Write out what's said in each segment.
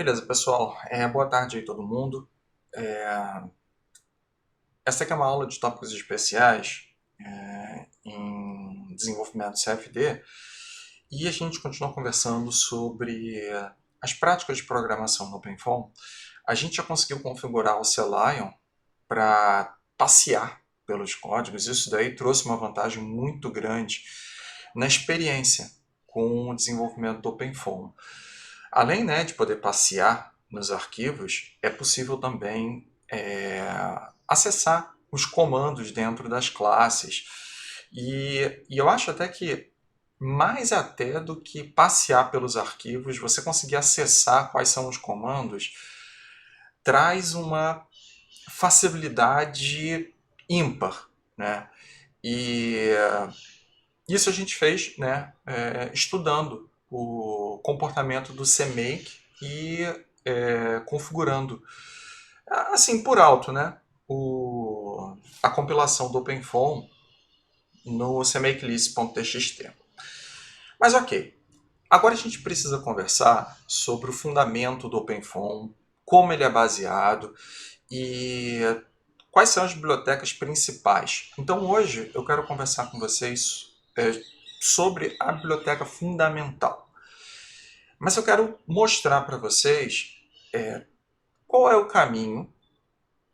Beleza, pessoal. Boa tarde aí todo mundo. É, Essa aqui é uma aula de tópicos especiais em desenvolvimento CFD e a gente continua conversando sobre as práticas de programação no OpenFOAM. A gente já conseguiu configurar o Selenium para passear pelos códigos. Isso daí trouxe uma vantagem muito grande na experiência com o desenvolvimento do OpenFOAM. Além, né, de poder passear nos arquivos, é possível também acessar os comandos dentro das classes. E eu acho até que mais até do que passear pelos arquivos, você conseguir acessar quais são os comandos, traz uma facilidade ímpar, né? E isso a gente fez, né, estudando o comportamento do CMake e configurando, assim, por alto, né, a compilação do OpenFOAM no cmakelist.txt. Mas ok, agora a gente precisa conversar sobre o fundamento do OpenFOAM, como ele é baseado e quais são as bibliotecas principais. Então hoje eu quero conversar com vocês sobre a biblioteca fundamental. Mas eu quero mostrar para vocês qual é o caminho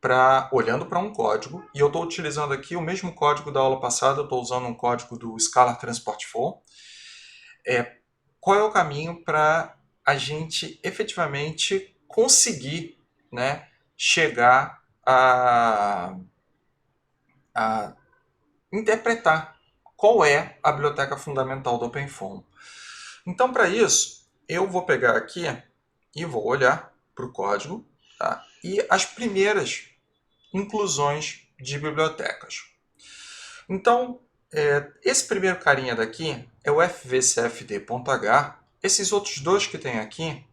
para, olhando para um código, e eu estou utilizando aqui o mesmo código da aula passada, eu estou usando um código do Scala Transport For. Qual é o caminho para a gente efetivamente conseguir, né, chegar a interpretar qual é a biblioteca fundamental do OpenFOAM. Então, para isso, eu vou pegar aqui e vou olhar para o código, tá? E as primeiras inclusões de bibliotecas. Então, esse primeiro carinha daqui é o fvcfd.h. Esses outros dois que tem aqui,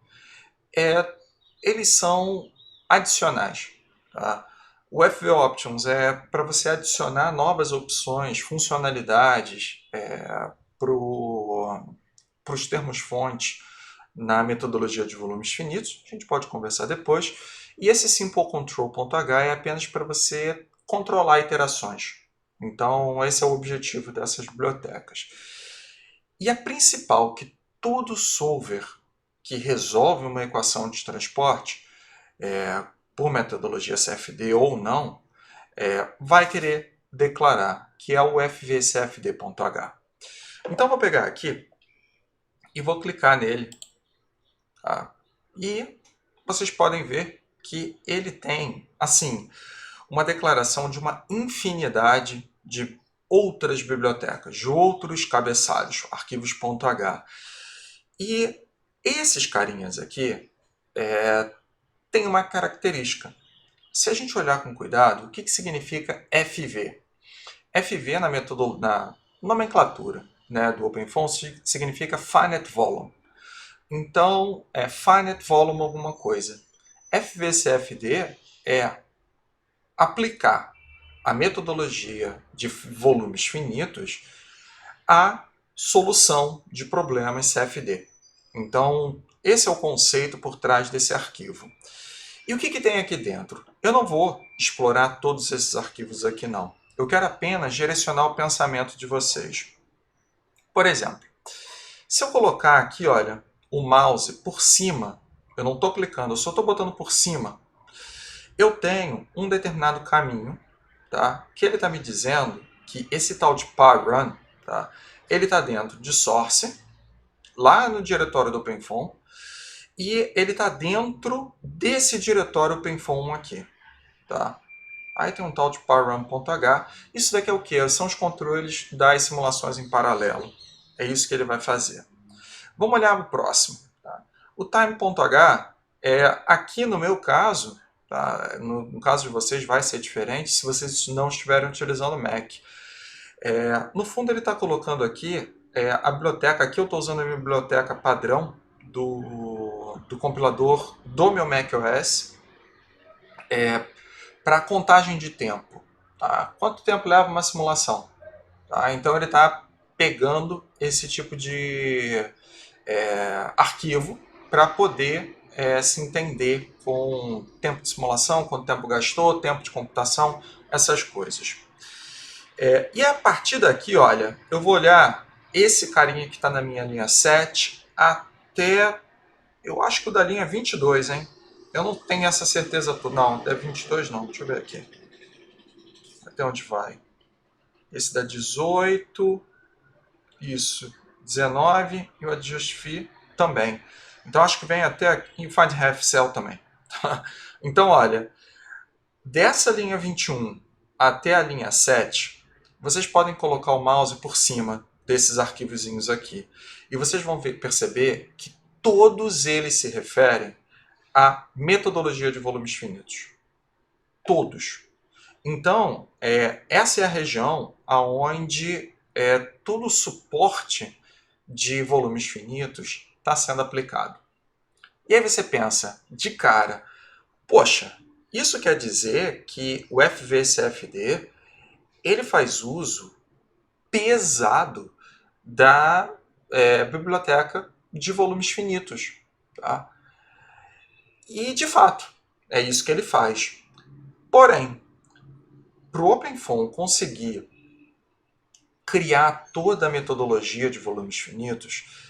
eles são adicionais. Tá? O FVOptions é para você adicionar novas opções, funcionalidades para os termos-fonte na metodologia de volumes finitos. A gente pode conversar depois. E esse simplecontrol.h é apenas para você controlar iterações. Então, esse é o objetivo dessas bibliotecas. E a principal, que todo solver que resolve uma equação de transporte, por metodologia CFD ou não, vai querer declarar, que é o fvcfd.h. Então, vou pegar aqui e vou clicar nele. Tá? E vocês podem ver que ele tem, assim, uma declaração de uma infinidade de outras bibliotecas, de outros cabeçalhos, arquivos.h. E esses carinhas aqui têm uma característica. Se a gente olhar com cuidado, o que significa FV? FV na nomenclatura, né, do OpenFOAM significa Finite Volume. Então, é Finite Volume alguma coisa. FVCFD é aplicar a metodologia de volumes finitos à solução de problemas CFD. Então, esse é o conceito por trás desse arquivo. E o que tem aqui dentro? Eu não vou explorar todos esses arquivos aqui, não. Eu quero apenas direcionar o pensamento de vocês. Por exemplo, se eu colocar aqui, olha, o mouse por cima, eu não estou clicando, eu só estou botando por cima, eu tenho um determinado caminho, tá? Que ele está me dizendo que esse tal de parrun, tá? Ele está dentro de source, lá no diretório do OpenFOAM, e ele está dentro desse diretório OpenFOAM aqui. Tá? Aí tem um tal de parrun.h. Isso daqui é o que? São os controles das simulações em paralelo. É isso que ele vai fazer. Vamos olhar o próximo. Tá? O time.h, aqui no meu caso, tá? No caso de vocês vai ser diferente se vocês não estiverem utilizando o Mac. No fundo ele está colocando aqui a biblioteca, aqui eu estou usando a minha biblioteca padrão do compilador do meu macOS para contagem de tempo. Tá? Quanto tempo leva uma simulação? Tá? Então ele está pegando esse tipo de arquivo para poder se entender com tempo de simulação, quanto tempo gastou, tempo de computação, essas coisas. E a partir daqui, olha, eu vou olhar esse carinha que está na minha linha 7 até, eu acho que o da linha 22, hein? Eu não tenho essa certeza toda. Não, é 22 não, deixa eu ver aqui. Até onde vai? Esse da 18, isso, 19 e o Adjust Fee também. Então acho que vem até aqui, Find Half Cell também. Então olha, dessa linha 21 até a linha 7, vocês podem colocar o mouse por cima desses arquivozinhos aqui. E vocês vão perceber que todos eles se referem à metodologia de volumes finitos. Todos. Então, essa é a região onde todo o suporte de volumes finitos está sendo aplicado. E aí você pensa, de cara, poxa, isso quer dizer que o FVCFD ele faz uso pesado da biblioteca de volumes finitos. Tá? E, de fato, é isso que ele faz. Porém, para o OpenFOAM conseguir criar toda a metodologia de volumes finitos,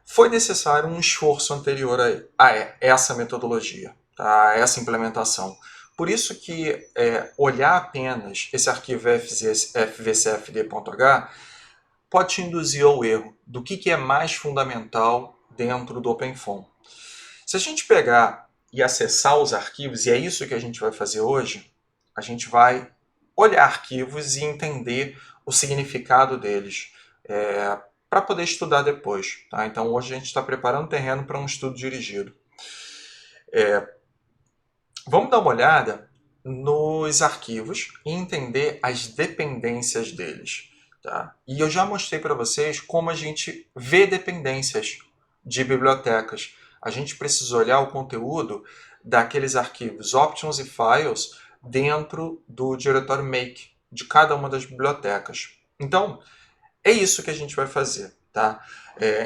foi necessário um esforço anterior a essa metodologia, tá? A essa implementação. Por isso que olhar apenas esse arquivo fvcfd.h pode te induzir ao erro do que é mais fundamental dentro do OpenFOAM. Se a gente pegar e acessar os arquivos, e é isso que a gente vai fazer hoje, a gente vai olhar arquivos e entender o significado deles para poder estudar depois. Tá? Então hoje a gente está preparando o terreno para um estudo dirigido. Vamos dar uma olhada nos arquivos e entender as dependências deles. Tá? E eu já mostrei para vocês como a gente vê dependências de bibliotecas. A gente precisa olhar o conteúdo daqueles arquivos options e files dentro do diretório make de cada uma das bibliotecas. Então, é isso que a gente vai fazer. Tá?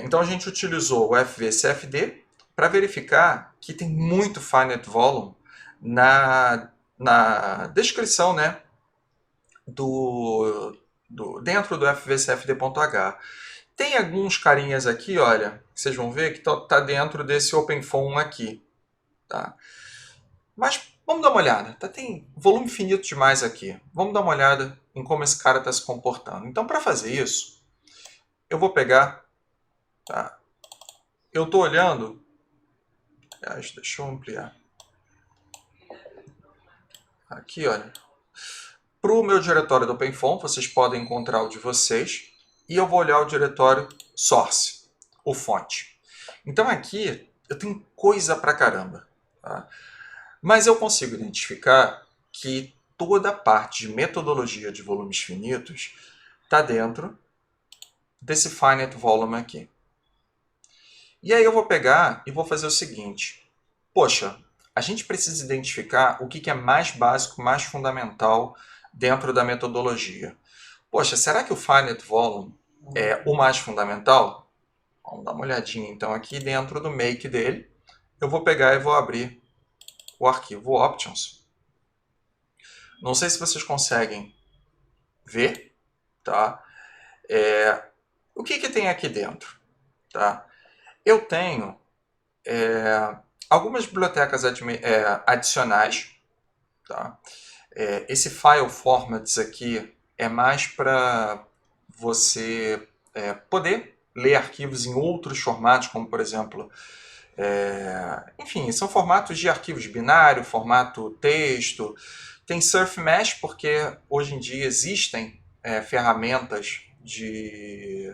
Então, a gente utilizou o FVCFD para verificar que tem muito finite volume na descrição, né, dentro do FVCFD.h. Tem alguns carinhas aqui, olha, que vocês vão ver que está dentro desse OpenFOAM aqui. Tá? Mas vamos dar uma olhada. Tem volume finito demais aqui. Vamos dar uma olhada em como esse cara está se comportando. Então, para fazer isso, eu vou pegar... Tá? Eu estou olhando... Aliás, deixa eu ampliar. Aqui, olha. Para o meu diretório do OpenFOAM, vocês podem encontrar o de vocês. E eu vou olhar o diretório source, o fonte. Então aqui eu tenho coisa pra caramba. Tá? Mas eu consigo identificar que toda a parte de metodologia de volumes finitos está dentro desse finite volume aqui. E aí eu vou pegar e vou fazer o seguinte. Poxa, a gente precisa identificar o que é mais básico, mais fundamental dentro da metodologia. Poxa, será que o finite volume é o mais fundamental? Vamos dar uma olhadinha então aqui dentro do make dele. Eu vou pegar e vou abrir o arquivo options. Não sei se vocês conseguem ver, tá? O que tem aqui dentro? Tá? Eu tenho algumas bibliotecas adicionais. Tá? Esse file formats aqui é mais para você poder ler arquivos em outros formatos, como por exemplo, enfim, são formatos de arquivos binário, formato texto. Tem Surf Mesh porque hoje em dia existem ferramentas de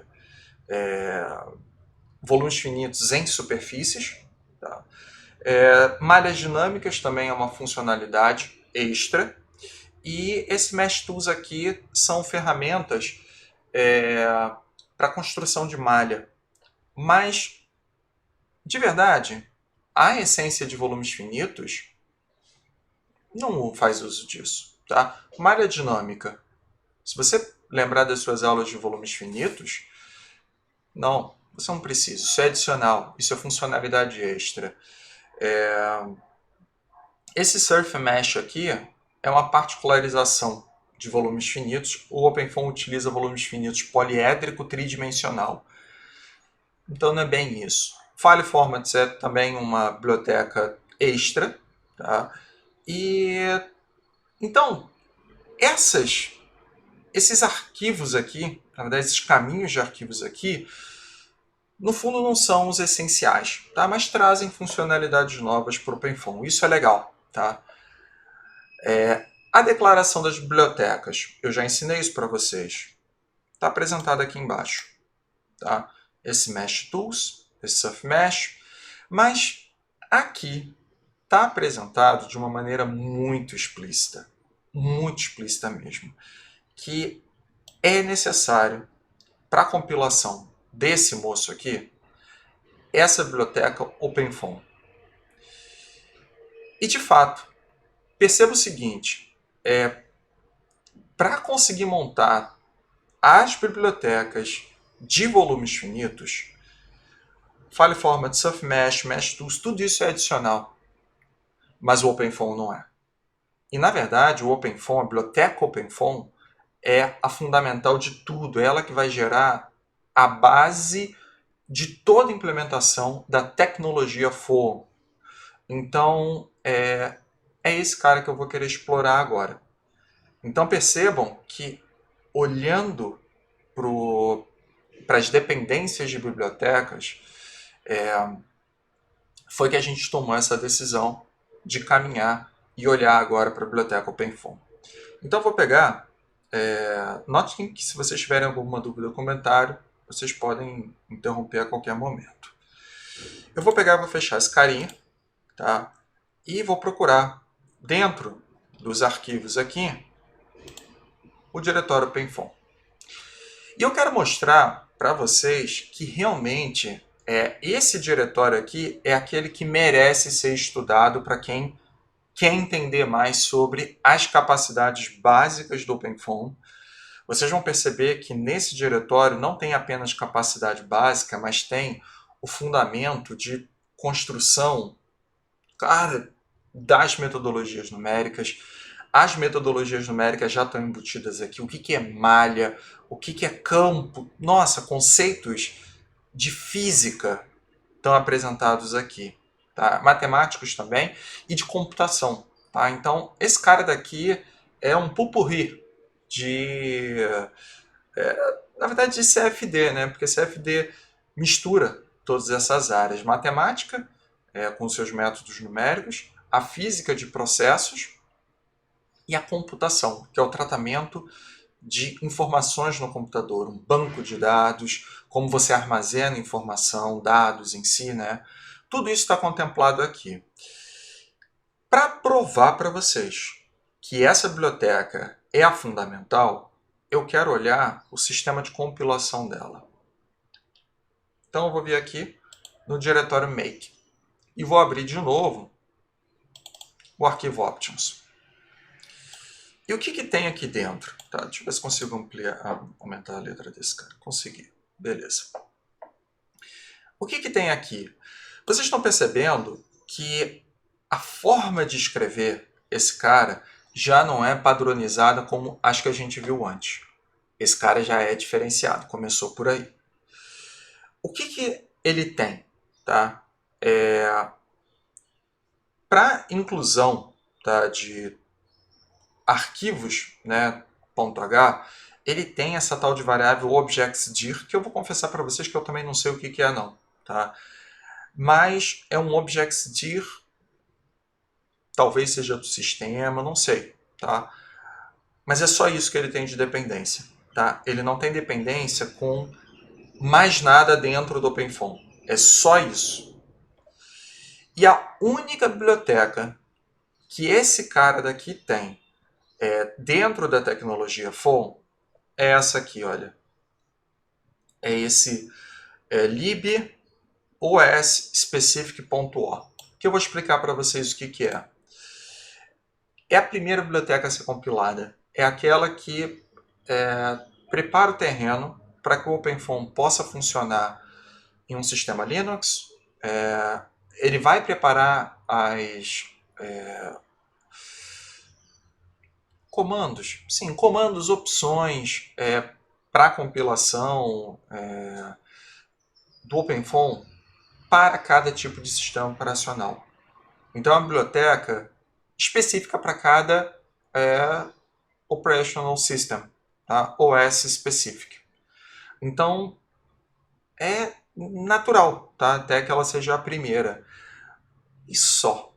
volumes finitos em superfícies. Tá? Malhas dinâmicas também é uma funcionalidade extra. E esse Mesh Tools aqui são ferramentas para construção de malha. Mas, de verdade, a essência de volumes finitos não faz uso disso. Tá? Malha dinâmica. Se você lembrar das suas aulas de volumes finitos, não, você não precisa. Isso é adicional, isso é funcionalidade extra. Esse Surf Mesh aqui é uma particularização de volumes finitos. O OpenFOAM utiliza volumes finitos poliédrico tridimensional. Então não é bem isso. File Formats é também uma biblioteca extra. Tá? E então, esses arquivos aqui, na verdade, esses caminhos de arquivos aqui, no fundo não são os essenciais, tá? Mas trazem funcionalidades novas para o OpenFOAM. Isso é legal. Tá? A declaração das bibliotecas, eu já ensinei isso para vocês. Está apresentado aqui embaixo. Tá? Esse Mesh Tools, esse Surf Mesh, mas aqui está apresentado de uma maneira muito explícita mesmo, que é necessário para a compilação desse moço aqui, essa biblioteca OpenFOAM. E de fato, perceba o seguinte, para conseguir montar as bibliotecas de volumes finitos, File Format, Surf Mesh, Mesh Tools, tudo isso é adicional, mas o OpenFOAM não é. E na verdade, o OpenFOAM, a biblioteca OpenFOAM, é a fundamental de tudo, é ela que vai gerar a base de toda a implementação da tecnologia FOAM. Então, é esse cara que eu vou querer explorar agora. Então percebam que, olhando para as dependências de bibliotecas, foi que a gente tomou essa decisão de caminhar e olhar agora para a biblioteca OpenFOAM. Então eu vou pegar, notem que se vocês tiverem alguma dúvida ou comentário, vocês podem interromper a qualquer momento. Eu vou pegar e vou fechar esse carinha, tá? E vou procurar dentro dos arquivos aqui o diretório OpenFOAM. E eu quero mostrar para vocês que realmente esse diretório aqui é aquele que merece ser estudado para quem quer entender mais sobre as capacidades básicas do OpenFOAM. Vocês vão perceber que nesse diretório não tem apenas capacidade básica, mas tem o fundamento de construção, cara, das metodologias numéricas. As metodologias numéricas já estão embutidas aqui. O que é malha, o que é campo. Nossa, conceitos de física estão apresentados aqui. Tá? Matemáticos também e de computação. Tá? Então, esse cara daqui é um pupurri de... na verdade, de CFD, né? Porque CFD mistura todas essas áreas. Matemática, com seus métodos numéricos, a física de processos e a computação, que é o tratamento de informações no computador, um banco de dados, como você armazena informação, dados em si, né? Tudo isso está contemplado aqui. Para provar para vocês que essa biblioteca é a fundamental, eu quero olhar o sistema de compilação dela. Então eu vou vir aqui no diretório make e vou abrir de novo o arquivo options. E o que tem aqui dentro? Tá, deixa eu ver se consigo aumentar a letra desse cara. Consegui. Beleza. O que tem aqui? Vocês estão percebendo que a forma de escrever esse cara já não é padronizada como as que a gente viu antes. Esse cara já é diferenciado, começou por aí. O que ele tem? Tá? Para inclusão, tá, de arquivos, né, .h, ele tem essa tal de variável objectdir, que eu vou confessar para vocês que eu também não sei o que é não. Tá? Mas é um objectdir, talvez seja do sistema, não sei. Tá? Mas é só isso que ele tem de dependência. Tá? Ele não tem dependência com mais nada dentro do OpenFOAM. É só isso. E a única biblioteca que esse cara daqui tem dentro da tecnologia FOAM é essa aqui, olha. É esse lib os specific.o, que eu vou explicar para vocês o que é. É a primeira biblioteca a ser compilada. É aquela que prepara o terreno para que o OpenFOAM possa funcionar em um sistema Linux. ele vai preparar comandos, opções para compilação do OpenFOAM para cada tipo de sistema operacional. Então, é uma biblioteca específica para cada Operational System, tá? OS Specific. Então, é natural, tá? Até que ela seja a primeira. E só.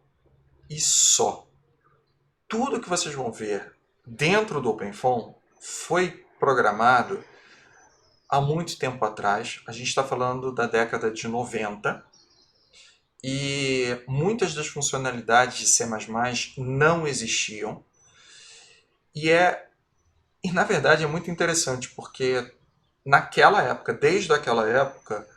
Tudo que vocês vão ver dentro do OpenFOAM foi programado há muito tempo atrás. A gente está falando da década de 90. E muitas das funcionalidades de C++ não existiam. E na verdade é muito interessante, porque naquela época, desde aquela época,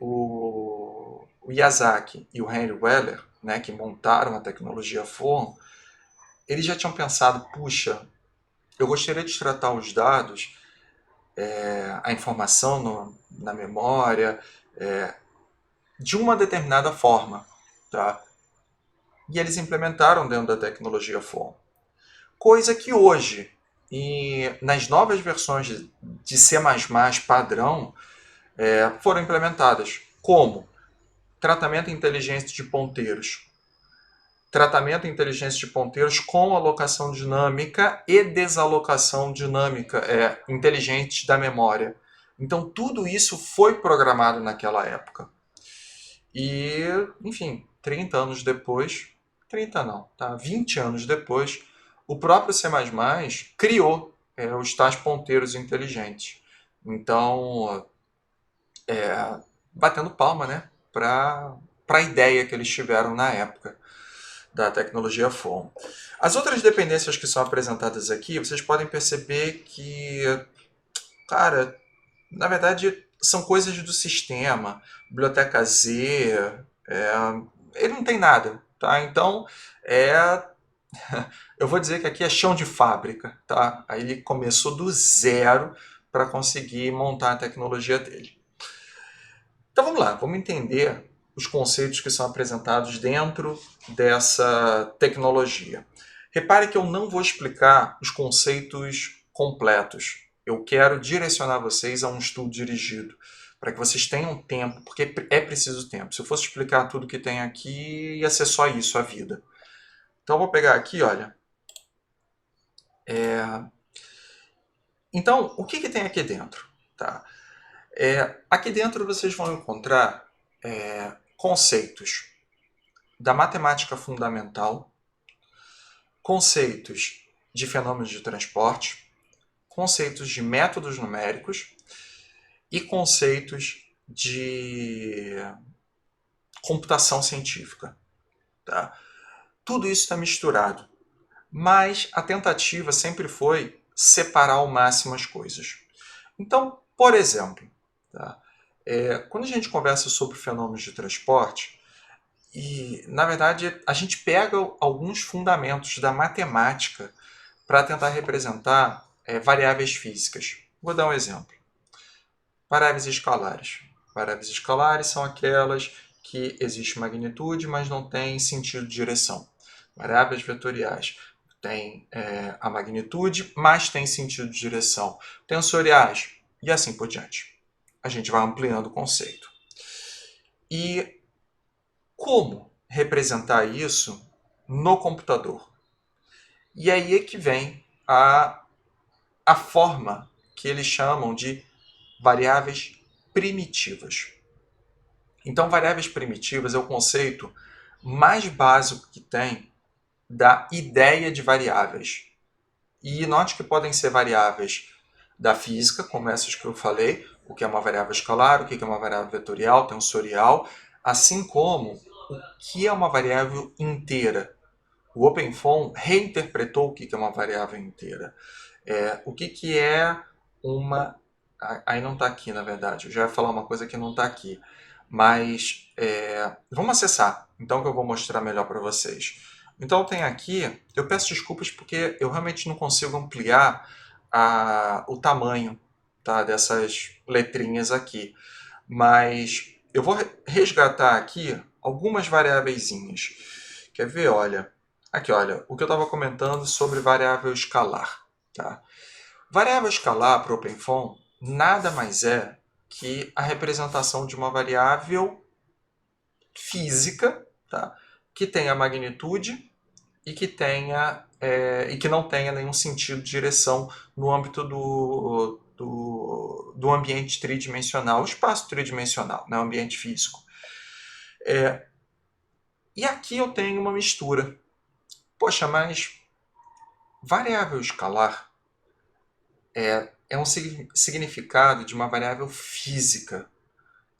o Yazaki e o Henry Weller, né, que montaram a tecnologia FOAM, eles já tinham pensado, puxa, eu gostaria de tratar os dados, a informação na memória, de uma determinada forma. Tá? E eles implementaram dentro da tecnologia FOAM. Coisa que hoje, nas novas versões de C++ padrão, foram implementadas. Como? Tratamento inteligente de ponteiros. Tratamento inteligente de ponteiros com alocação dinâmica e desalocação dinâmica inteligente da memória. Então, tudo isso foi programado naquela época. E, enfim, 30 anos depois, 30 não, tá? 20 anos depois, o próprio C++ criou os tais ponteiros inteligentes. Então, batendo palma, né, para a ideia que eles tiveram na época da tecnologia FOAM. As outras dependências que são apresentadas aqui, vocês podem perceber que, cara, na verdade são coisas do sistema, biblioteca Z, ele não tem nada, tá? Então, eu vou dizer que aqui é chão de fábrica, tá? Aí ele começou do zero para conseguir montar a tecnologia dele. Então vamos lá, vamos entender os conceitos que são apresentados dentro dessa tecnologia. Repare que eu não vou explicar os conceitos completos. Eu quero direcionar vocês a um estudo dirigido, para que vocês tenham tempo, porque é preciso tempo. Se eu fosse explicar tudo que tem aqui, ia ser só isso a vida. Então eu vou pegar aqui, olha. Então, o que tem aqui dentro? Tá? Aqui dentro vocês vão encontrar conceitos da matemática fundamental, conceitos de fenômenos de transporte, conceitos de métodos numéricos e conceitos de computação científica. Tá? Tudo isso está misturado, mas a tentativa sempre foi separar ao máximo as coisas. Então, por exemplo, tá? Quando a gente conversa sobre fenômenos de transporte, e na verdade a gente pega alguns fundamentos da matemática para tentar representar variáveis físicas. Vou dar um exemplo. Variáveis escalares. Variáveis escalares são aquelas que existe magnitude, mas não tem sentido de direção. Variáveis vetoriais tem a magnitude, mas tem sentido de direção. Tensoriais e assim por diante. A gente vai ampliando o conceito. E como representar isso no computador? E aí é que vem a forma que eles chamam de variáveis primitivas. Então, variáveis primitivas é o conceito mais básico que tem da ideia de variáveis. E note que podem ser variáveis da física, como essas que eu falei, o que é uma variável escalar, o que é uma variável vetorial, tensorial, assim como o que é uma variável inteira. O OpenFOAM reinterpretou o que é uma variável inteira. O que é uma... Aí não está aqui, na verdade. Eu já ia falar uma coisa que não está aqui. Mas vamos acessar. Então que eu vou mostrar melhor para vocês. Então tem aqui... Eu peço desculpas porque eu realmente não consigo ampliar o tamanho, tá, dessas letrinhas aqui. Mas eu vou resgatar aqui algumas variáveiszinhas. Quer ver? Olha, aqui, olha, o que eu estava comentando sobre variável escalar. Tá? Variável escalar para o OpenFOAM nada mais é que a representação de uma variável física, tá? Que tenha magnitude e que e que não tenha nenhum sentido de direção no âmbito do ambiente tridimensional, o espaço tridimensional, né? O ambiente físico. E aqui eu tenho uma mistura. Poxa, mas variável escalar é um significado de uma variável física.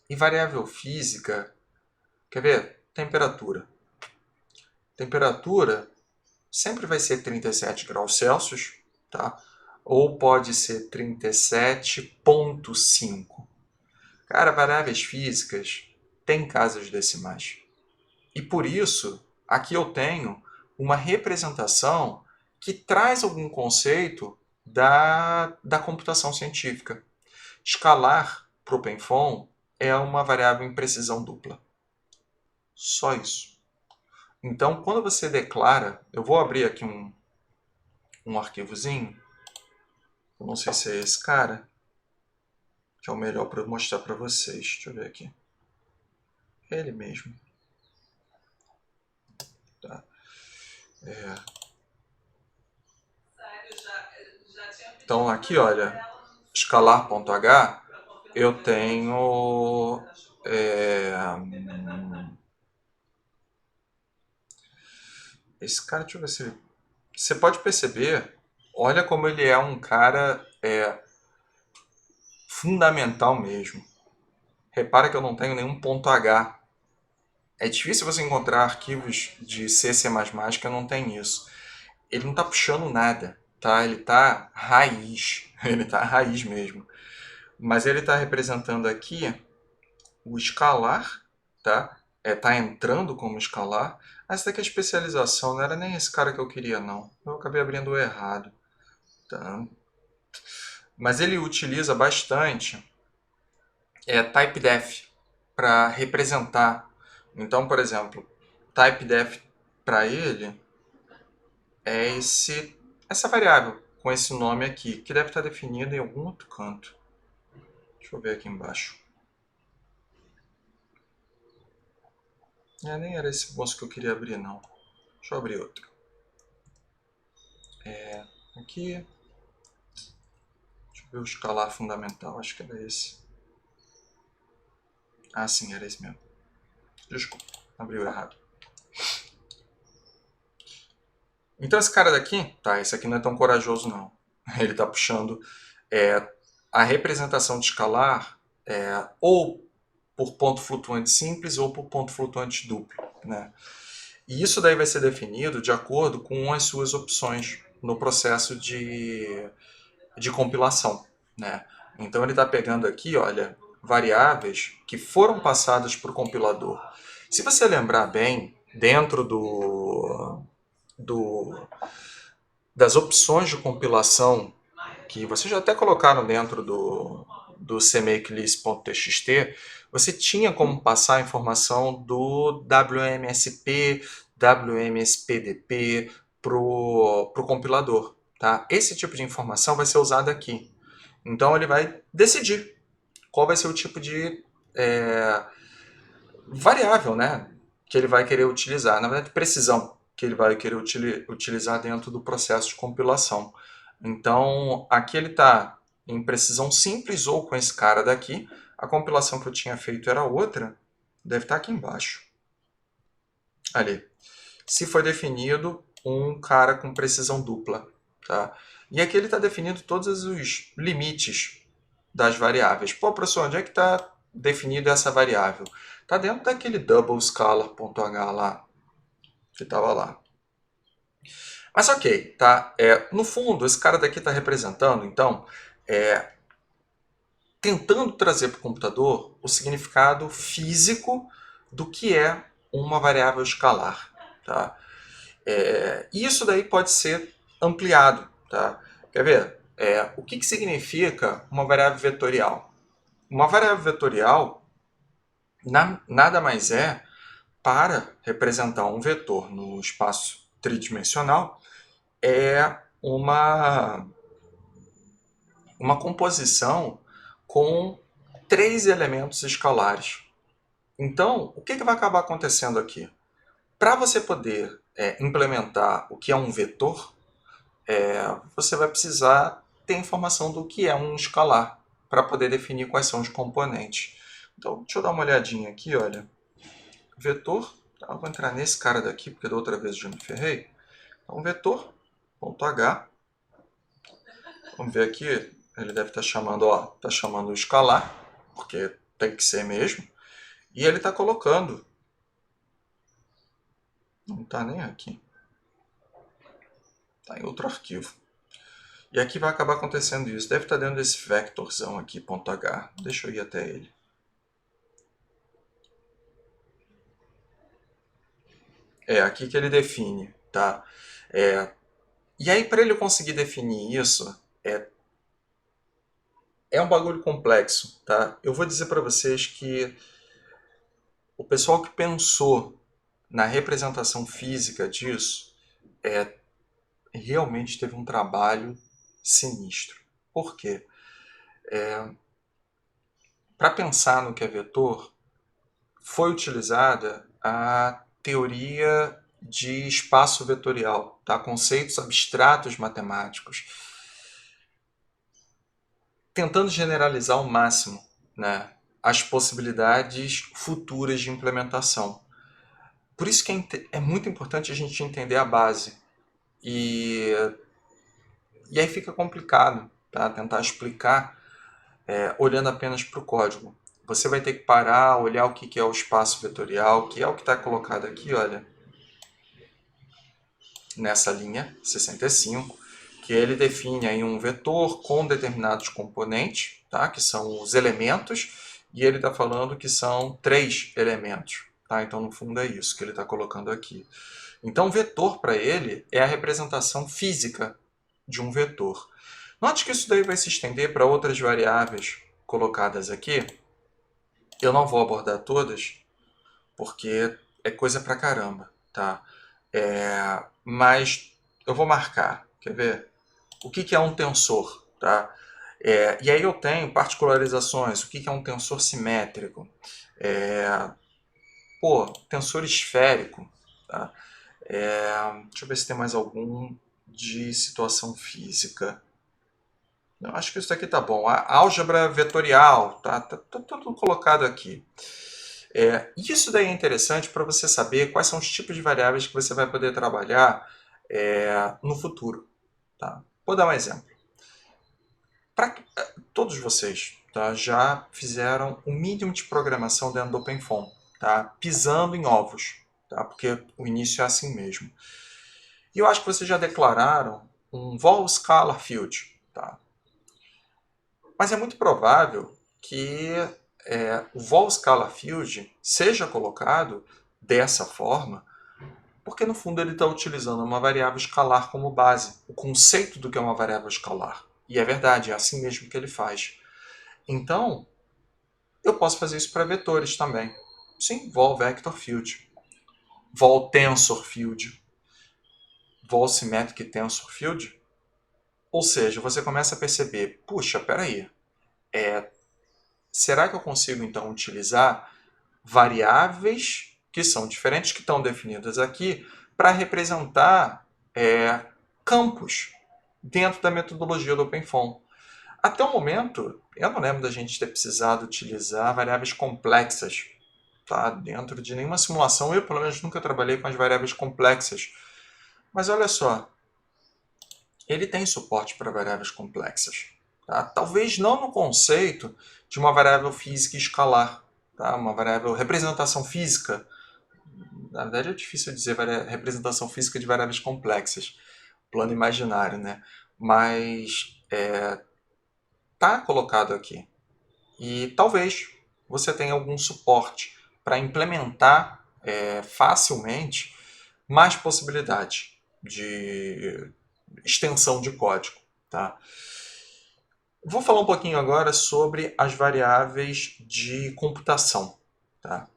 E variável física, quer ver? Temperatura. Temperatura sempre vai ser 37 graus Celsius, tá? Ou pode ser 37,5. Cara, variáveis físicas têm casas decimais. E por isso, aqui eu tenho uma representação que traz algum conceito da computação científica. Escalar para o OpenFOAM é uma variável em precisão dupla. Só isso. Então, quando você declara, eu vou abrir aqui um arquivozinho, eu não sei se é esse cara, que é o melhor para mostrar para vocês. Deixa eu ver aqui. É ele mesmo. Tá. Então, aqui, olha, escalar.h, eu tenho... esse cara, deixa eu ver se ele... Você pode perceber, olha como ele é um cara fundamental mesmo. Repara que eu não tenho nenhum ponto H. É difícil você encontrar arquivos de C, C++ que não tem isso. Ele não está puxando nada, tá? Ele está raiz. Ele está raiz mesmo. Mas ele está representando aqui o escalar, tá? Tá entrando como escalar. Essa daqui é a especialização, não era nem esse cara que eu queria, não. Eu acabei abrindo o errado. Tá? Mas ele utiliza bastante typedef para representar. Então, por exemplo, typedef para ele é essa variável com esse nome aqui, que deve estar definido em algum outro canto. Deixa eu ver aqui embaixo. Nem era esse moço que eu queria abrir, não. Deixa eu abrir outro. Aqui. Deixa eu ver o escalar fundamental, acho que era esse. Ah, sim, era esse mesmo. Desculpa, abriu errado. Então esse cara daqui, tá, esse aqui não é tão corajoso não. Ele está puxando a representação de escalar ou por ponto flutuante simples ou por ponto flutuante duplo, né? E isso daí vai ser definido de acordo com as suas opções no processo de compilação, né? Então ele está pegando aqui, olha, variáveis que foram passadas para o compilador. Se você lembrar bem, dentro das opções de compilação que vocês já até colocaram dentro do cmakelist.txt, você tinha como passar a informação do WMSP, WMSPDP para o compilador. Tá? Esse tipo de informação vai ser usado aqui. Então ele vai decidir qual vai ser o tipo de variável, né, que ele vai querer utilizar. Na verdade, precisão que ele vai querer utilizar dentro do processo de compilação. Então, aqui ele está em precisão simples ou com esse cara daqui. A compilação que eu tinha feito era outra. Deve estar aqui embaixo. Ali. Se foi definido um cara com precisão dupla. Tá? E aqui ele está definindo todos os limites das variáveis. Pô, professor, onde é que está definida essa variável? Está dentro daquele doublescalar.h lá, que estava lá. Mas ok, tá? No fundo, esse cara daqui está representando, então, tentando trazer para o computador o significado físico do que é uma variável escalar. Tá? Isso daí pode ser ampliado. Tá? Quer ver? O que significa uma variável vetorial? Uma variável vetorial nada mais é para representar um vetor no espaço tridimensional é uma composição com três elementos escalares. Então, o que vai acabar acontecendo aqui? Para você poder implementar o que é um vetor, você vai precisar ter informação do que é um escalar para poder definir quais são os componentes. Então, deixa eu dar uma olhadinha aqui, olha. Vetor, eu vou entrar nesse cara daqui, porque da outra vez eu já me ferrei. Então, vetor, ponto H. Vamos ver aqui, ele deve estar chamando, está chamando o escalar, porque tem que ser mesmo. E ele está colocando, não está nem aqui, está em outro arquivo. E aqui vai acabar acontecendo isso. Deve estar dentro desse vectorzão aqui, ponto .h. Deixa eu ir até ele. É aqui que ele define, tá? E aí, para ele conseguir definir isso, é um bagulho complexo, tá? Eu vou dizer para vocês que o pessoal que pensou na representação física disso realmente teve um trabalho sinistro. Por quê? Para pensar no que é vetor, foi utilizada a teoria de espaço vetorial, tá? Conceitos abstratos matemáticos, tentando generalizar ao máximo, né, as possibilidades futuras de implementação. Por isso que é muito importante a gente entender a base. E aí fica complicado, tá? Tentar explicar olhando apenas para o código. Você vai ter que parar, olhar o que é o espaço vetorial, que é o que está colocado aqui, olha, nessa linha 65, que ele define aí um vetor com determinados componentes, tá? Que são os elementos, e ele está falando que são 3 elementos. Tá? Então, no fundo, é isso que ele está colocando aqui. Então, vetor para ele é a representação física de um vetor. Note que isso daí vai se estender para outras variáveis colocadas aqui. Eu não vou abordar todas, porque é coisa pra caramba, tá? Mas eu vou marcar, quer ver? O que é um tensor, tá? E aí eu tenho particularizações. O que é um tensor simétrico? Tensor esférico, tá? Deixa eu ver se tem mais algum de situação física. Eu acho que isso aqui tá bom. A álgebra vetorial, tá tudo colocado aqui. Isso daí é interessante para você saber quais são os tipos de variáveis que você vai poder trabalhar no futuro. Tá? Vou dar um exemplo. Todos vocês, tá, já fizeram o mínimo de programação dentro do OpenFOAM, tá? Pisando em ovos, tá? Porque o início é assim mesmo. E eu acho que vocês já declararam um vol scalar field, tá? Mas é muito provável que o vol scalar field seja colocado dessa forma, porque no fundo ele está utilizando uma variável escalar como base, o conceito do que é uma variável escalar. E é verdade, é assim mesmo que ele faz. Então, eu posso fazer isso para vetores também. Sim, vol vector field, vol tensor field, vol symmetric tensor field. Ou seja, você começa a perceber, puxa, peraí, será que eu consigo então utilizar variáveis que são diferentes, que estão definidas aqui, para representar campos dentro da metodologia do OpenFOAM? Até o momento, eu não lembro da gente ter precisado utilizar variáveis complexas, tá? Dentro de nenhuma simulação. Eu, pelo menos, nunca trabalhei com as variáveis complexas. Mas olha só, ele tem suporte para variáveis complexas. Tá? Talvez não no conceito de uma variável física escalar, tá? Uma variável representação física. Na verdade é difícil dizer representação física de variáveis complexas, plano imaginário, né? Mas tá colocado aqui. E talvez você tenha algum suporte para implementar facilmente mais possibilidades de extensão de código. Tá? Vou falar um pouquinho agora sobre as variáveis de computação. Tá?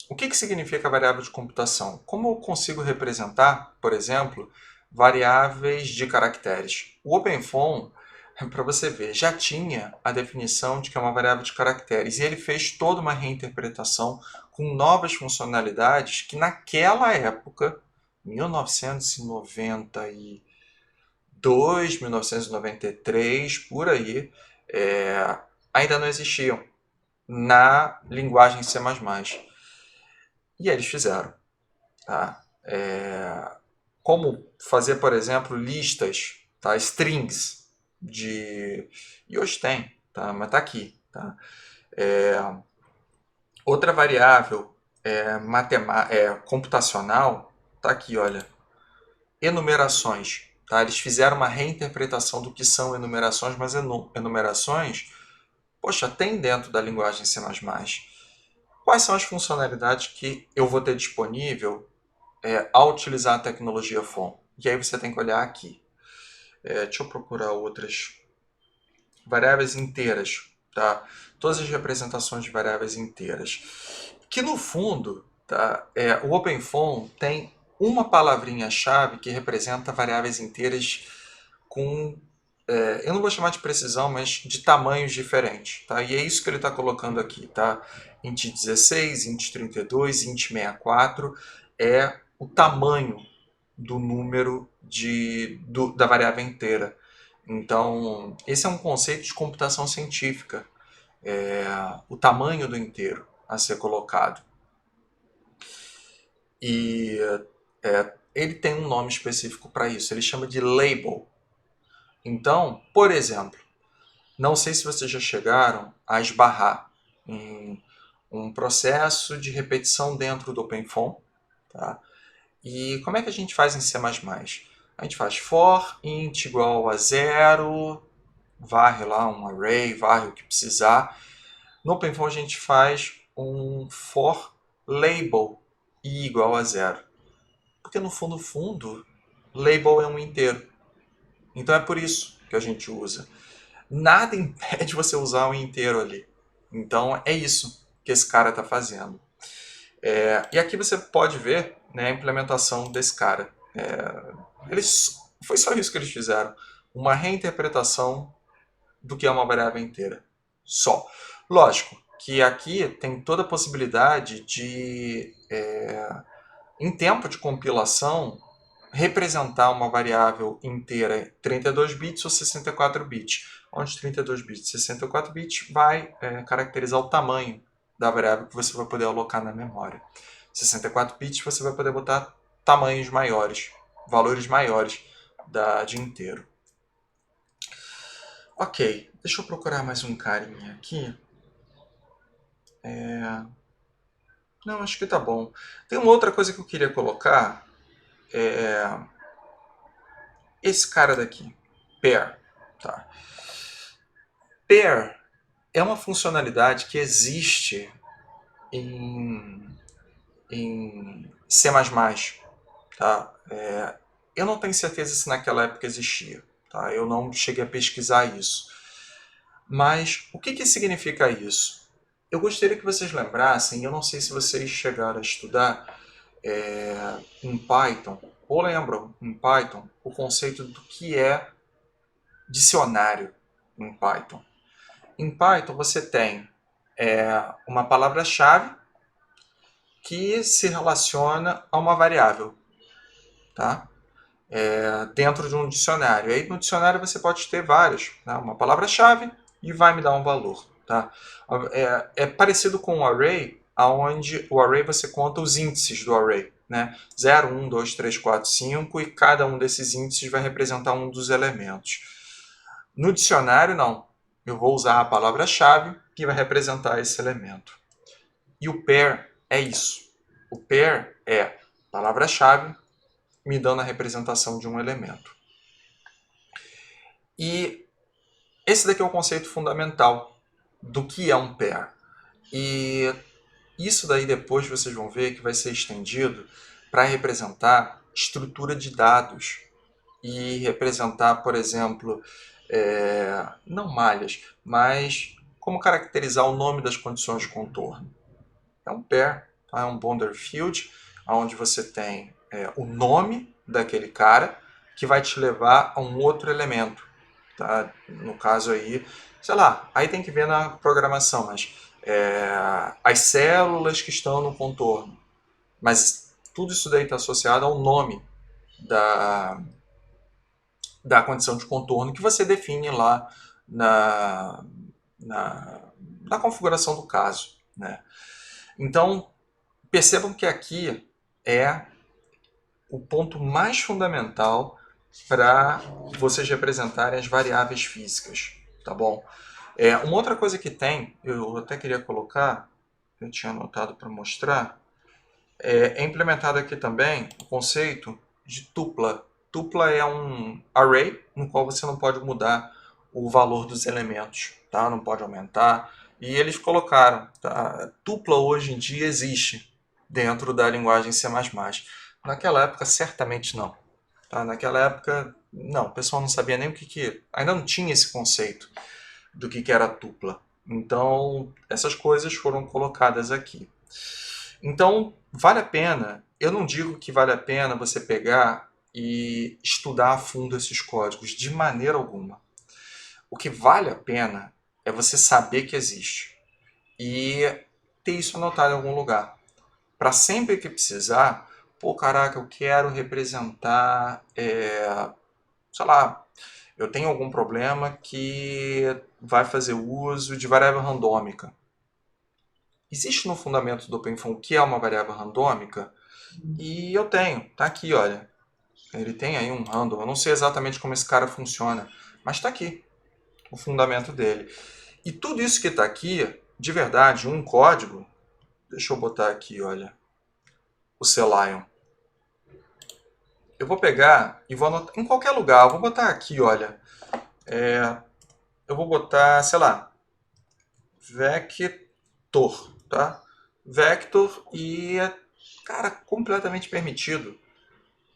O que significa variável de computação? Como eu consigo representar, por exemplo, variáveis de caracteres? O OpenFOAM, para você ver, já tinha a definição de que é uma variável de caracteres e ele fez toda uma reinterpretação com novas funcionalidades que naquela época, 1992, 1993, por aí, ainda não existiam na linguagem C++. E eles fizeram. Tá? Como fazer, por exemplo, listas, tá? Strings de... E hoje tem, tá? Mas está aqui. Tá? Outra variável computacional está aqui, olha. Enumerações. Tá? Eles fizeram uma reinterpretação do que são enumerações, mas enumerações, poxa, tem dentro da linguagem C++. Quais são as funcionalidades que eu vou ter disponível ao utilizar a tecnologia FOAM? E aí você tem que olhar aqui. Deixa eu procurar outras. Variáveis inteiras. Tá? Todas as representações de variáveis inteiras. Que no fundo, tá? O OpenFOAM tem uma palavrinha-chave que representa variáveis inteiras com, eu não vou chamar de precisão, mas de tamanhos diferentes. Tá? E é isso que ele está colocando aqui. Tá? int 16, int 32, int 64 é o tamanho do número da variável inteira. Então, esse é um conceito de computação científica, o tamanho do inteiro a ser colocado. E ele tem um nome específico para isso, ele chama de label. Então, por exemplo, não sei se vocês já chegaram a esbarrar em um processo de repetição dentro do OpenFOAM. Tá? E como é que a gente faz em C++? A gente faz for int igual a 0, varre lá um array, varre o que precisar. No OpenFOAM a gente faz um for label i igual a 0. Porque no fundo, label é um inteiro. Então é por isso que a gente usa. Nada impede você usar um inteiro ali. Então é isso que esse cara está fazendo. E aqui você pode ver, né, a implementação desse cara. Foi só isso que eles fizeram. Uma reinterpretação do que é uma variável inteira. Só. Lógico que aqui tem toda a possibilidade de, em tempo de compilação, representar uma variável inteira 32 bits ou 64 bits. Onde 32 bits e 64 bits vai caracterizar o tamanho da variável que você vai poder alocar na memória. 64 bits você vai poder botar tamanhos maiores, valores maiores de inteiro. Ok, deixa eu procurar mais um carinha aqui. Não, acho que tá bom. Tem uma outra coisa que eu queria colocar. Esse cara daqui, pair. Tá? Pair é uma funcionalidade que existe em C++. Tá? Eu não tenho certeza se naquela época existia. Tá? Eu não cheguei a pesquisar isso. Mas o que significa isso? Eu gostaria que vocês lembrassem, eu não sei se vocês chegaram a estudar em Python, ou lembram em Python o conceito do que é dicionário em Python. Em Python você tem uma palavra-chave que se relaciona a uma variável, tá? Dentro de um dicionário. Aí no dicionário você pode ter vários, tá? Uma palavra-chave e vai me dar um valor. Tá? É parecido com o array, onde o array você conta os índices do array. Né? 0, 1, 2, 3, 4, 5 e cada um desses índices vai representar um dos elementos. No dicionário, não. Eu vou usar a palavra-chave que vai representar esse elemento. E o pair é isso. O pair é palavra-chave me dando a representação de um elemento. E esse daqui é o conceito fundamental do que é um pair. E isso daí depois vocês vão ver que vai ser estendido para representar estrutura de dados e representar, por exemplo, não malhas, mas como caracterizar o nome das condições de contorno. É um pair, tá? É um boundary field, onde você tem o nome daquele cara, que vai te levar a um outro elemento. Tá? No caso aí, sei lá, aí tem que ver na programação, mas as células que estão no contorno. Mas tudo isso daí está associado ao nome da, da condição de contorno que você define lá na, na, na configuração do caso. Né? Então, percebam que aqui é o ponto mais fundamental para vocês representarem as variáveis físicas, tá bom? Uma outra coisa que tem, eu até queria colocar, eu tinha anotado para mostrar, é implementado aqui também o conceito de tupla. Tupla é um array no qual você não pode mudar o valor dos elementos, tá? Não pode aumentar. E eles colocaram, tá? Tupla hoje em dia existe dentro da linguagem C++. Naquela época, certamente não. Tá? Naquela época, não, o pessoal não sabia nem o que ainda não tinha esse conceito do que era tupla. Então, essas coisas foram colocadas aqui. Então, vale a pena, eu não digo que vale a pena você pegar e estudar a fundo esses códigos, de maneira alguma. O que vale a pena é você saber que existe e ter isso anotado em algum lugar. Para sempre que precisar, pô, caraca, eu quero representar, sei lá, eu tenho algum problema que vai fazer uso de variável randômica. Existe no fundamento do OpenFOAM o que é uma variável randômica? E eu tenho, tá aqui, olha. Ele tem aí um random, eu não sei exatamente como esse cara funciona, mas está aqui o fundamento dele. E tudo isso que está aqui, de verdade, um código, deixa eu botar aqui, olha, o Celion. Eu vou pegar e vou anotar em qualquer lugar, eu vou botar aqui, olha, eu vou botar, sei lá, vector, tá? Vector e, cara, completamente permitido.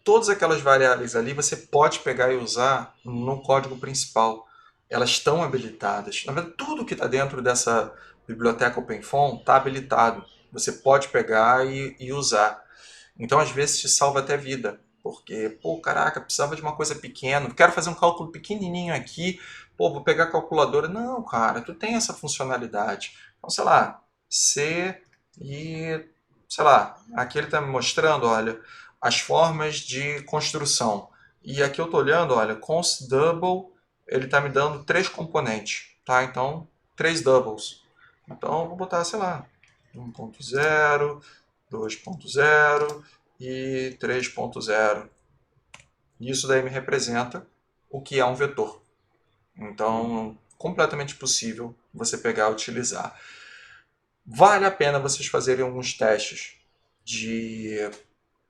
Todas aquelas variáveis ali você pode pegar e usar no código principal. Elas estão habilitadas. Na verdade, tudo que está dentro dessa biblioteca OpenFOAM está habilitado. Você pode pegar e usar. Então, às vezes, te salva até vida. Porque, pô, caraca, precisava de uma coisa pequena. Quero fazer um cálculo pequenininho aqui. Pô, vou pegar a calculadora. Não, cara, tu tem essa funcionalidade. Então, sei lá, C e, sei lá, aqui ele está me mostrando, olha, as formas de construção. E aqui eu estou olhando, olha, const double, ele está me dando 3 componentes, tá? Então, 3 doubles. Então, eu vou botar, sei lá, 1.0, 2.0 e 3.0. Isso daí me representa o que é um vetor. Então, completamente possível você pegar e utilizar. Vale a pena vocês fazerem alguns testes de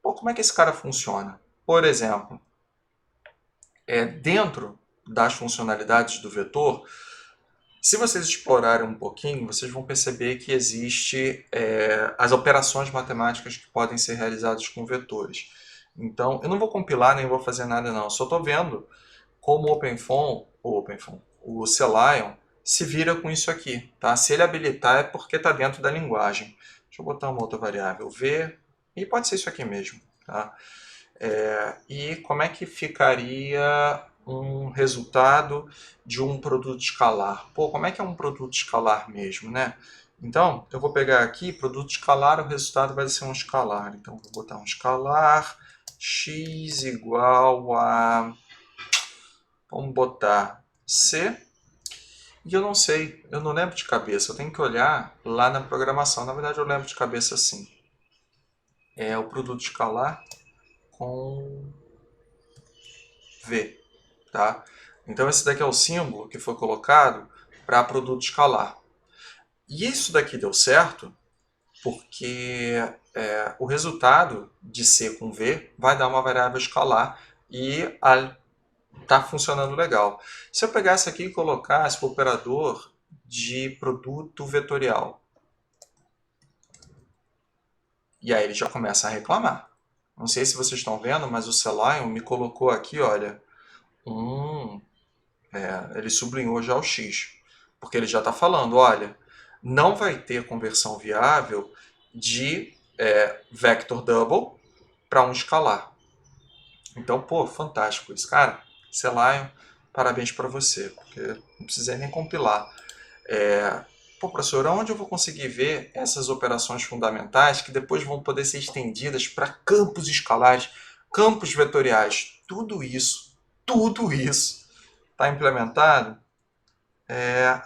pô, como é que esse cara funciona. Por exemplo, dentro das funcionalidades do vetor, se vocês explorarem um pouquinho, vocês vão perceber que existe as operações matemáticas que podem ser realizadas com vetores. Então, eu não vou compilar nem vou fazer nada não, só estou vendo como o Celion se vira com isso aqui. Tá? Se ele habilitar é porque está dentro da linguagem. Deixa eu botar uma outra variável, v, e pode ser isso aqui mesmo. Tá? E como é que ficaria um resultado de um produto escalar? Pô, como é que é um produto escalar mesmo, né? Então, eu vou pegar aqui, produto escalar, o resultado vai ser um escalar. Então, vou botar um escalar, x igual a, vamos botar C, e eu não sei, eu não lembro de cabeça, eu tenho que olhar lá na programação. Na verdade, eu lembro de cabeça sim. É o produto escalar com V, tá? Então esse daqui é o símbolo que foi colocado para produto escalar. E isso daqui deu certo porque o resultado de C com V vai dar uma variável escalar e está funcionando legal. Se eu pegasse aqui e colocasse o operador de produto vetorial, e aí ele já começa a reclamar. Não sei se vocês estão vendo, mas o Celion me colocou aqui, olha, ele sublinhou já o X, porque ele já está falando, olha, não vai ter conversão viável de vector double para um escalar. Então, pô, fantástico isso. Cara, Selenium, parabéns para você, porque não precisei nem compilar. Pô, professor, onde eu vou conseguir ver essas operações fundamentais que depois vão poder ser estendidas para campos escalares, campos vetoriais? Tudo isso está implementado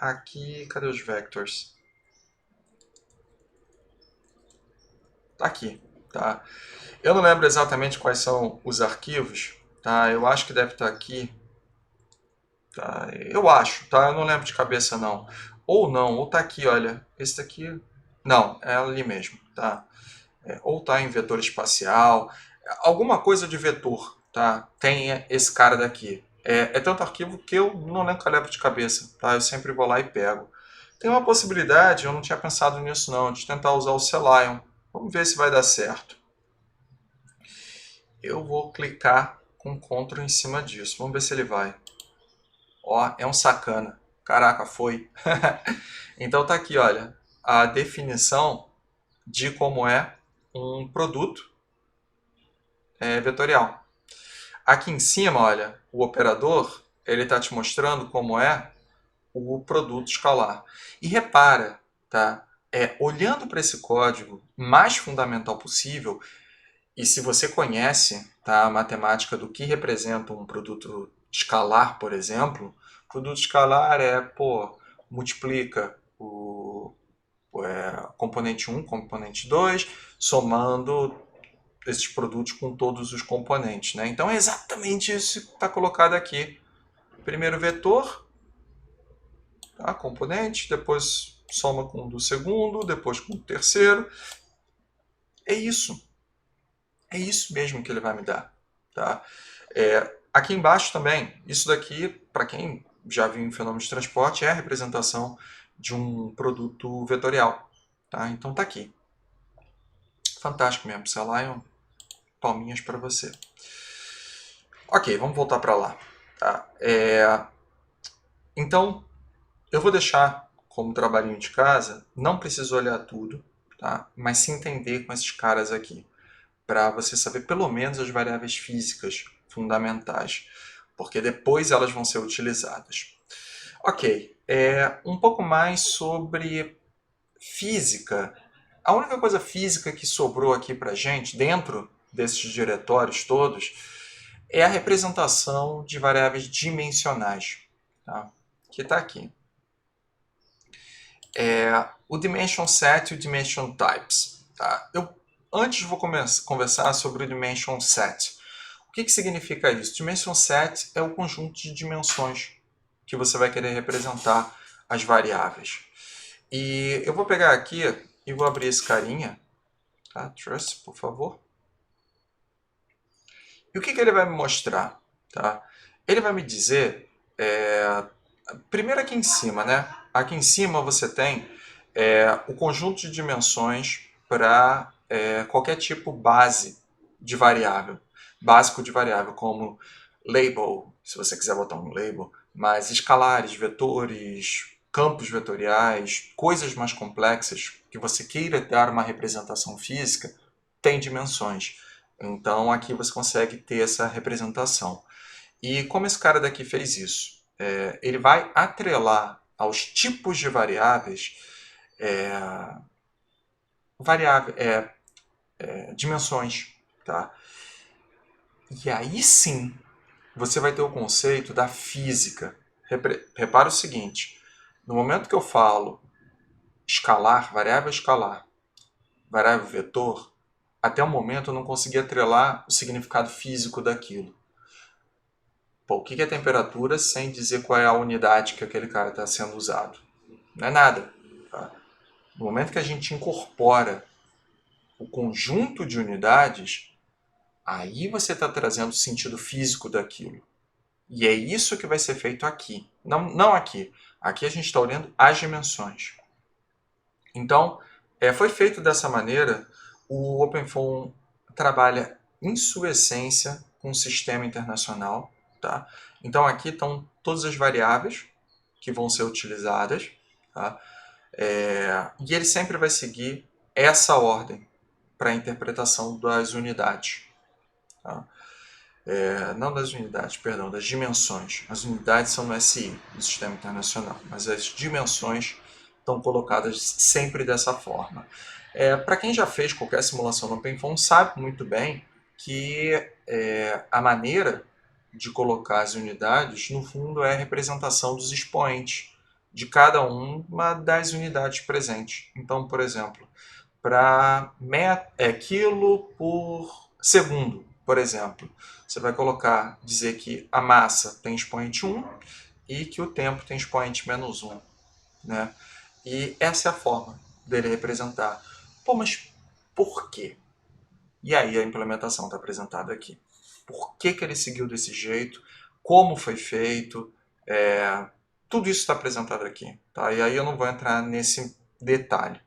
aqui. Cadê os vectors? Tá aqui, tá? Eu não lembro exatamente quais são os arquivos, tá? Eu acho que deve estar aqui, tá? Eu acho, tá? Eu não lembro de cabeça não. Ou tá aqui, olha. Esse daqui, não, é ali mesmo, tá? Ou tá em vetor espacial, alguma coisa de vetor, tá? Tem esse cara daqui. É tanto arquivo que eu não lembro que eu levo de cabeça, tá? Eu sempre vou lá e pego. Tem uma possibilidade, eu não tinha pensado nisso não, de tentar usar o Selenium. Vamos ver se vai dar certo. Eu vou clicar com Ctrl em cima disso. Vamos ver se ele vai. Ó, é um sacana. Caraca, foi. Então tá aqui, olha, a definição de como é um produto vetorial. Aqui em cima, olha, o operador, ele está te mostrando como é o produto escalar. E repara, tá? Olhando para esse código mais fundamental possível, e se você conhece, tá, a matemática do que representa um produto escalar, por exemplo, produto escalar multiplica o componente 1, componente 2, somando esses produtos com todos os componentes, né? Então é exatamente isso que está colocado aqui. Primeiro vetor, tá, componente, depois soma com o do segundo, depois com o terceiro. É isso. É isso mesmo que ele vai me dar. Tá? Aqui embaixo também, isso daqui, para quem já viu em fenômenos de transporte, é a representação de um produto vetorial. Tá? Então tá aqui. Fantástico mesmo, Selenium. Palminhas para você. Ok, vamos voltar para lá. Tá? Então, eu vou deixar como trabalhinho de casa, não preciso olhar tudo, tá? Mas se entender com esses caras aqui, para você saber pelo menos as variáveis físicas fundamentais, porque depois elas vão ser utilizadas. Ok, um pouco mais sobre física. A única coisa física que sobrou aqui para gente, dentro desses diretórios todos, é a representação de variáveis dimensionais, tá? Que está aqui. O dimension set e o dimension types. Tá? Antes vou conversar sobre o dimension set. O que significa isso? Dimension set é o conjunto de dimensões que você vai querer representar as variáveis. E eu vou pegar aqui e vou abrir esse carinha, tá? Trust, por favor. E o que ele vai me mostrar? Tá? Ele vai me dizer, primeiro aqui em cima, né? Aqui em cima você tem o conjunto de dimensões para qualquer tipo base de variável, básico de variável, como label, se você quiser botar um label, mas escalares, vetores, campos vetoriais, coisas mais complexas que você queira dar uma representação física, tem dimensões. Então aqui você consegue ter essa representação. E como esse cara daqui fez isso? Ele vai atrelar aos tipos de variáveis dimensões. Tá? E aí sim você vai ter o conceito da física. Repara o seguinte, no momento que eu falo escalar, variável vetor, até o momento eu não consegui atrelar o significado físico daquilo. Pô, o que é temperatura sem dizer qual é a unidade que aquele cara está sendo usado? Não é nada. Tá? No momento que a gente incorpora o conjunto de unidades, aí você está trazendo o sentido físico daquilo. E é isso que vai ser feito aqui. Não aqui. Aqui a gente está olhando as dimensões. Então, foi feito dessa maneira. O OpenFOAM trabalha em sua essência com um sistema internacional. Tá? Então aqui estão todas as variáveis que vão ser utilizadas. Tá? E ele sempre vai seguir essa ordem para a interpretação das unidades. Tá? Não das unidades, perdão, das dimensões. As unidades são no SI, no Sistema Internacional, mas as dimensões estão colocadas sempre dessa forma. Para quem já fez qualquer simulação no OpenFOAM, sabe muito bem que a maneira de colocar as unidades, no fundo, é a representação dos expoentes de cada uma das unidades presentes. Então, por exemplo, para quilo por segundo, por exemplo, você vai dizer que a massa tem expoente 1 e que o tempo tem expoente menos 1. Né? E essa é a forma dele representar. Pô, mas por quê? E aí a implementação está apresentada aqui. Por que ele seguiu desse jeito? Como foi feito? Tudo isso está apresentado aqui. Tá? E aí eu não vou entrar nesse detalhe.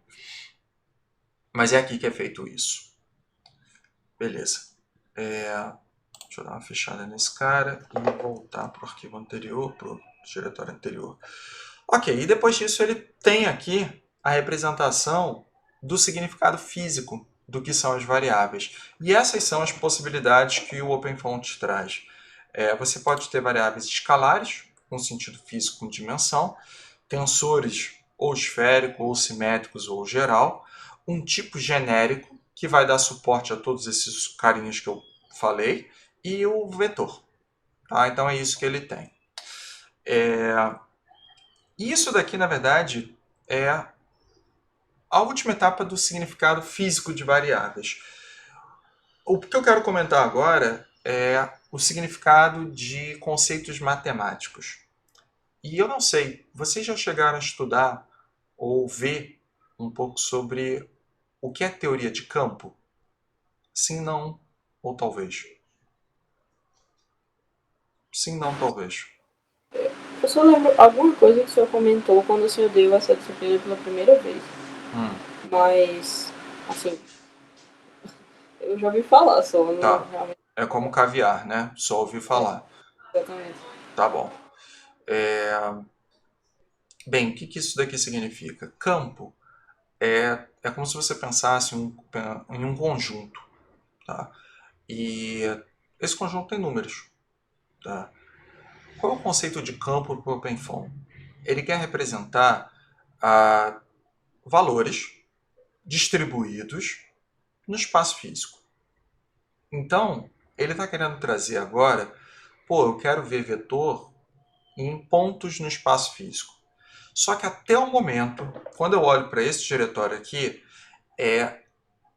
Mas é aqui que é feito isso. Beleza. Deixa eu dar uma fechada nesse cara e voltar para o arquivo anterior, para o diretório anterior. Ok, e depois disso ele tem aqui a representação do significado físico do que são as variáveis. E essas são as possibilidades que o OpenFOAM traz. Você pode ter variáveis escalares, com sentido físico com dimensão, tensores ou esférico, ou simétricos, ou geral, um tipo genérico, que vai dar suporte a todos esses carinhos que eu falei, e o vetor. Tá? Então é isso que ele tem. Isso daqui, na verdade, é a última etapa do significado físico de variáveis. O que eu quero comentar agora é o significado de conceitos matemáticos. E eu não sei, vocês já chegaram a estudar ou ver um pouco sobre o que é teoria de campo? Sim, não, ou talvez. Sim, não, talvez. Eu só lembro alguma coisa que o senhor comentou quando o senhor deu essa disciplina pela primeira vez. Mas, assim, eu já ouvi falar só, não Tá. realmente. É como caviar, né? Só ouvi falar. Exatamente. Tá bom. Bem, o que isso daqui significa? Campo é como se você pensasse em um conjunto. Tá? E esse conjunto tem números. Tá? Qual é o conceito de campo para o OpenFOAM? Ele quer representar valores distribuídos no espaço físico. Então, ele está querendo trazer agora, eu quero ver vetor em pontos no espaço físico. Só que até o momento, quando eu olho para esse diretório aqui,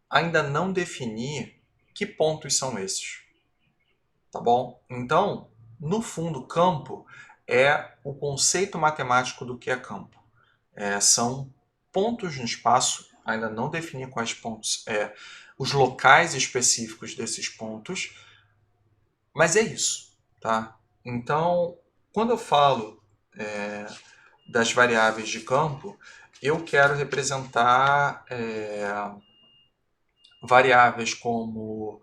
ainda não defini que pontos são esses. Tá bom? Então, no fundo, campo é o conceito matemático do que é campo. São pontos no espaço, ainda não defini quais pontos, os locais específicos desses pontos, mas é isso. Tá? Então, quando eu falo das variáveis de campo, eu quero representar variáveis como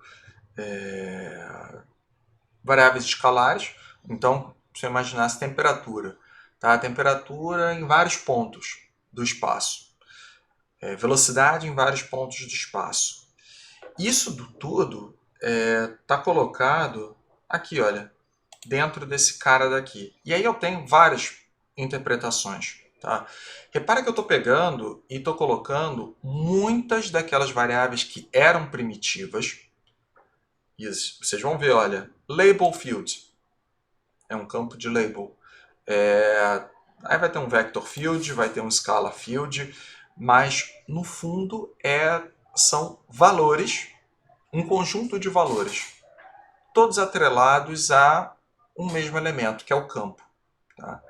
variáveis escalares. Então, se eu imaginasse temperatura, tá? A temperatura em vários pontos do espaço, velocidade em vários pontos do espaço. Isso tudo está colocado aqui, olha, dentro desse cara daqui. E aí eu tenho várias interpretações. Tá? Repara que eu estou pegando e estou colocando muitas daquelas variáveis que eram primitivas. E vocês vão ver, olha, label field é um campo de label. Aí vai ter um vector field, vai ter um scala field, mas no fundo são valores, um conjunto de valores, todos atrelados a um mesmo elemento, que é o campo. Tá?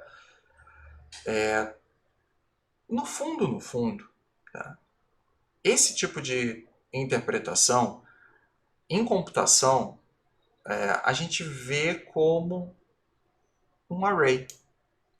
No fundo, tá? Esse tipo de interpretação, em computação, a gente vê como um array.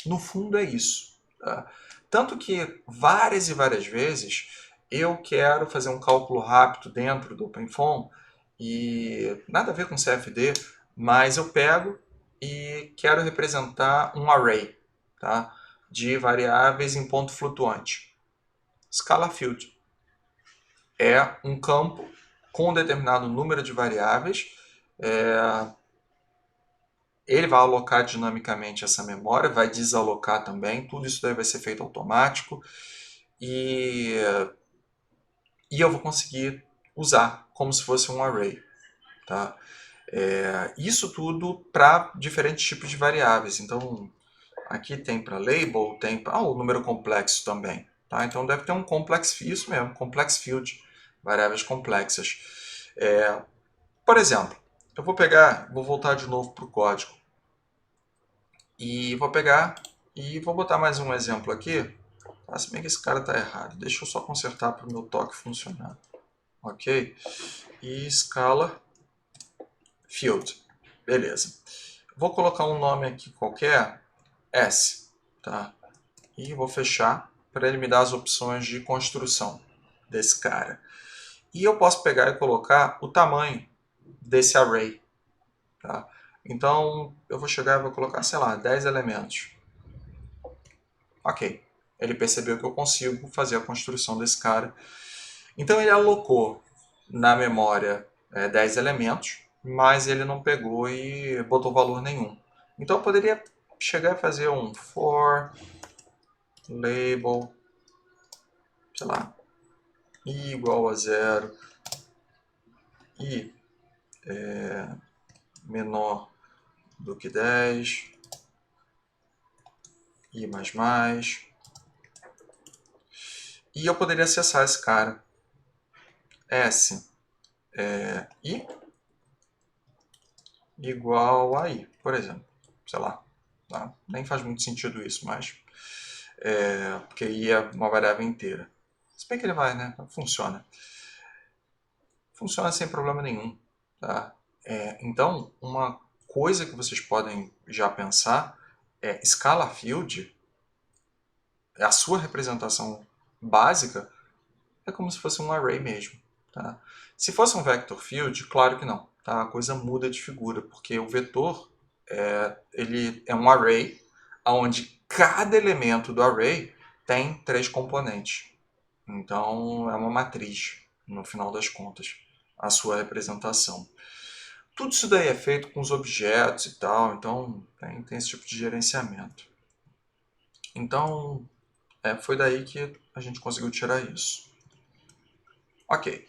No fundo é isso. Tá? Tanto que várias e várias vezes eu quero fazer um cálculo rápido dentro do OpenFOAM e nada a ver com CFD, mas eu pego e quero representar um array, tá? De variáveis em ponto flutuante. Scala field. é um campo com um determinado número de variáveis. Ele vai alocar dinamicamente essa memória, vai desalocar também, tudo isso daí vai ser feito automático e eu vou conseguir usar como se fosse um array. Tá? Isso tudo para diferentes tipos de variáveis. Então, aqui tem para label, tem para o número complexo também. Tá? Então, deve ter um complex, isso mesmo, complex field, variáveis complexas. Por exemplo, eu vou voltar de novo para o código. E vou pegar e vou botar mais um exemplo aqui. Se bem que esse cara está errado. Deixa eu só consertar para o meu toque funcionar. Ok? E escala field. Beleza. Vou colocar um nome aqui qualquer, S. Tá? E vou fechar para ele me dar as opções de construção desse cara. E eu posso pegar e colocar o tamanho desse array. Tá? Então, eu vou chegar e vou colocar, sei lá, 10 elementos. Ok. Ele percebeu que eu consigo fazer a construção desse cara. Então, ele alocou na memória 10 elementos, mas ele não pegou e botou valor nenhum. Então, eu poderia chegar e fazer um for label, sei lá, i igual a 0 e menor do que 10, i mais mais. E eu poderia acessar esse cara. S i igual a i, por exemplo. Sei lá. Tá? Nem faz muito sentido isso, mas porque i é uma variável inteira. Se bem que ele vai, né? Funciona. Funciona sem problema nenhum. Tá? Então, uma coisa que vocês podem já pensar é scala field, a sua representação básica é como se fosse um array mesmo. Tá? Se fosse um vector field, claro que não. Tá? A coisa muda de figura, porque o vetor ele é um array onde cada elemento do array tem 3 componentes. Então, é uma matriz, no final das contas, a sua representação. Tudo isso daí é feito com os objetos e tal, então tem esse tipo de gerenciamento. Então, foi daí que a gente conseguiu tirar isso. Ok.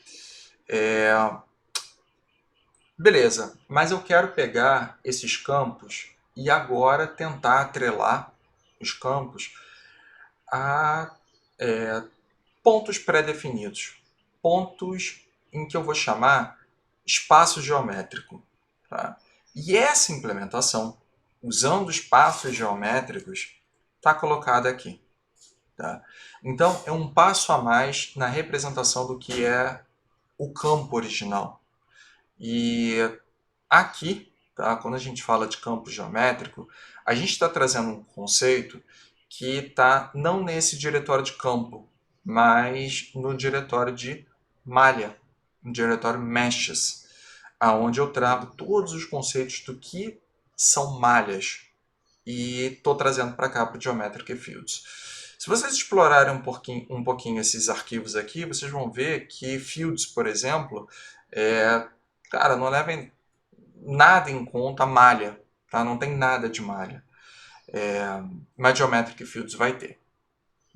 Beleza, mas eu quero pegar esses campos e agora tentar atrelar os campos a pontos pré-definidos. Pontos em que eu vou chamar espaço geométrico. Tá? E essa implementação, usando espaços geométricos, está colocada aqui. Tá? Então, é um passo a mais na representação do que é o campo original. E aqui, tá, quando a gente fala de campo geométrico, a gente está trazendo um conceito que está não nesse diretório de campo, mas no diretório de malha, no diretório meshes, aonde eu trago todos os conceitos do que são malhas e estou trazendo para cá para o Geometric Fields. Se vocês explorarem um pouquinho esses arquivos aqui, vocês vão ver que fields, por exemplo, cara, não levem nada em conta a malha, tá? Não tem nada de malha. Mas Geometric Fields vai ter.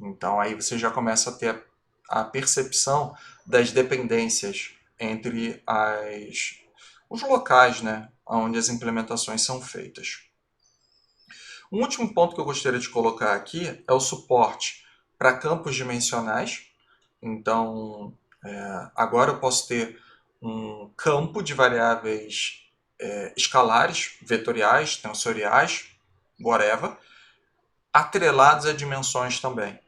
Então aí você já começa a ter a percepção das dependências entre os locais, né, onde as implementações são feitas. Um último ponto que eu gostaria de colocar aqui é o suporte para campos dimensionais. Então, agora eu posso ter um campo de variáveis escalares, vetoriais, tensoriais, whatever, atrelados a dimensões também,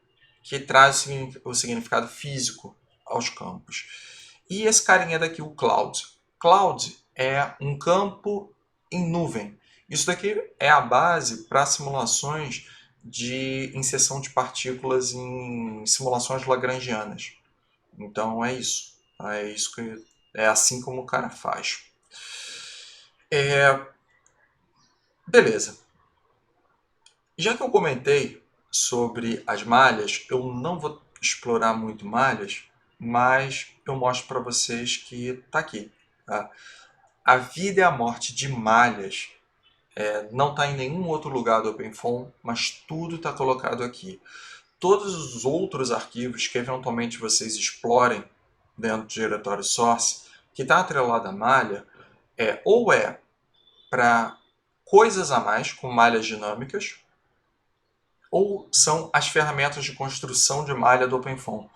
que traz o significado físico aos campos. E esse carinha daqui, o Cloud. Cloud é um campo em nuvem. Isso daqui é a base para simulações de inserção de partículas em simulações lagrangianas. Então é isso. É assim como o cara faz. Beleza. Já que eu comentei sobre as malhas, eu não vou explorar muito malhas, mas eu mostro para vocês que está aqui. Tá? A vida e a morte de malhas não está em nenhum outro lugar do OpenFOAM, mas tudo está colocado aqui. Todos os outros arquivos que eventualmente vocês explorem dentro do diretório source, que está atrelado à malha, ou para coisas a mais, com malhas dinâmicas, ou são as ferramentas de construção de malha do OpenFOAM.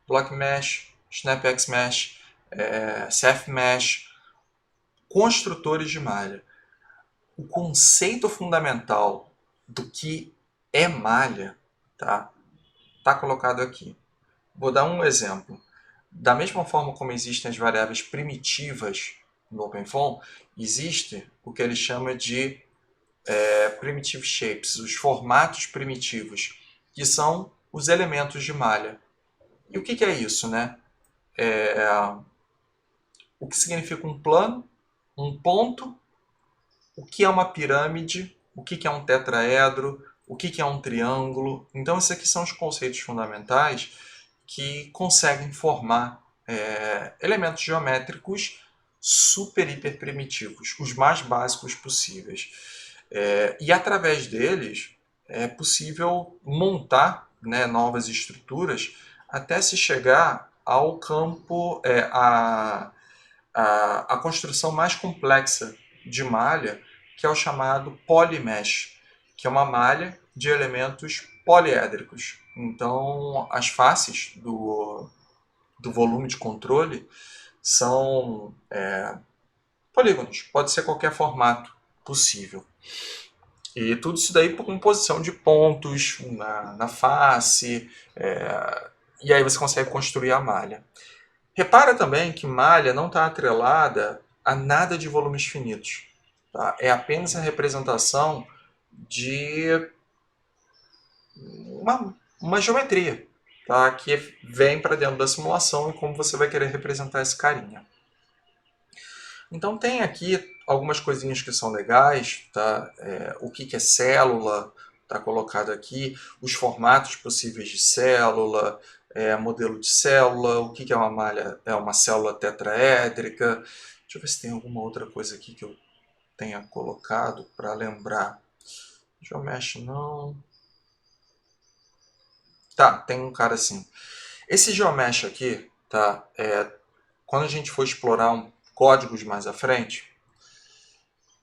BlockMesh, SnapXMesh, CFMesh, construtores de malha. O conceito fundamental do que é malha tá colocado aqui. Vou dar um exemplo. Da mesma forma como existem as variáveis primitivas no OpenFOAM, existe o que ele chama de primitive shapes, os formatos primitivos, que são os elementos de malha. E o que é isso, né? O que significa um plano, um ponto, o que é uma pirâmide, o que é um tetraedro, o que é um triângulo. Então, esses aqui são os conceitos fundamentais que conseguem formar elementos geométricos super, hiper primitivos, os mais básicos possíveis. E através deles é possível montar novas estruturas até se chegar ao campo, a construção mais complexa de malha, que é o chamado polymesh, que é uma malha de elementos poliédricos. Então, as faces do volume de controle são polígonos, pode ser qualquer formato possível. E tudo isso daí por composição de pontos na face, e aí você consegue construir a malha. Repara também que malha não está atrelada a nada de volumes finitos. Tá? É apenas a representação de uma geometria, tá? Que vem para dentro da simulação e como você vai querer representar esse carinha. Então tem aqui algumas coisinhas que são legais, tá? O que é célula está colocado aqui, os formatos possíveis de célula, modelo de célula, o que é uma malha, uma célula tetraédrica. Deixa eu ver se tem alguma outra coisa aqui que eu tenha colocado para lembrar. Geomesh não. Tá, tem um cara assim. Esse Geomesh aqui, tá? Quando a gente for explorar códigos mais à frente,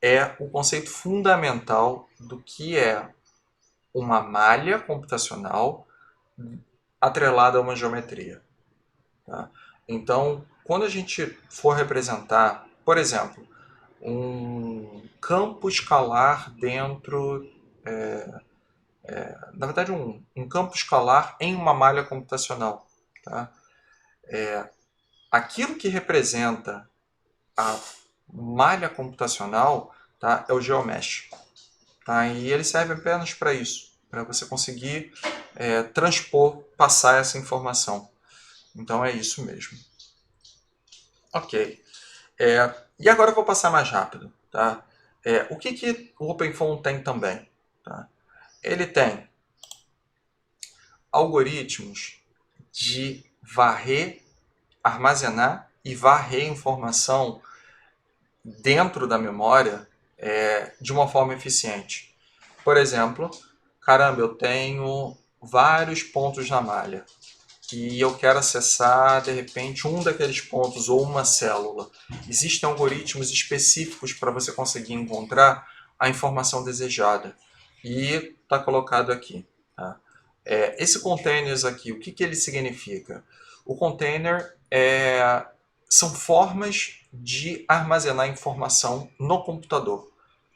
é o conceito fundamental do que é uma malha computacional atrelada a uma geometria. Tá? Então, quando a gente for representar, por exemplo, um campo escalar dentro... na verdade, um campo escalar em uma malha computacional. Tá? Aquilo que representa a malha computacional, tá, é o GeoMesh. Tá? E ele serve apenas para isso, para você conseguir transpor, passar essa informação. Então é isso mesmo. Ok. E agora eu vou passar mais rápido. Tá? O que o OpenFOAM tem também? Tá? Ele tem algoritmos de varrer, armazenar e varrer informação dentro da memória de uma forma eficiente. Por exemplo, caramba, eu tenho vários pontos na malha e eu quero acessar, de repente, um daqueles pontos ou uma célula. Existem algoritmos específicos para você conseguir encontrar a informação desejada. E está colocado aqui. Tá? Esse containers aqui, o que ele significa? O container são formas de armazenar informação no computador.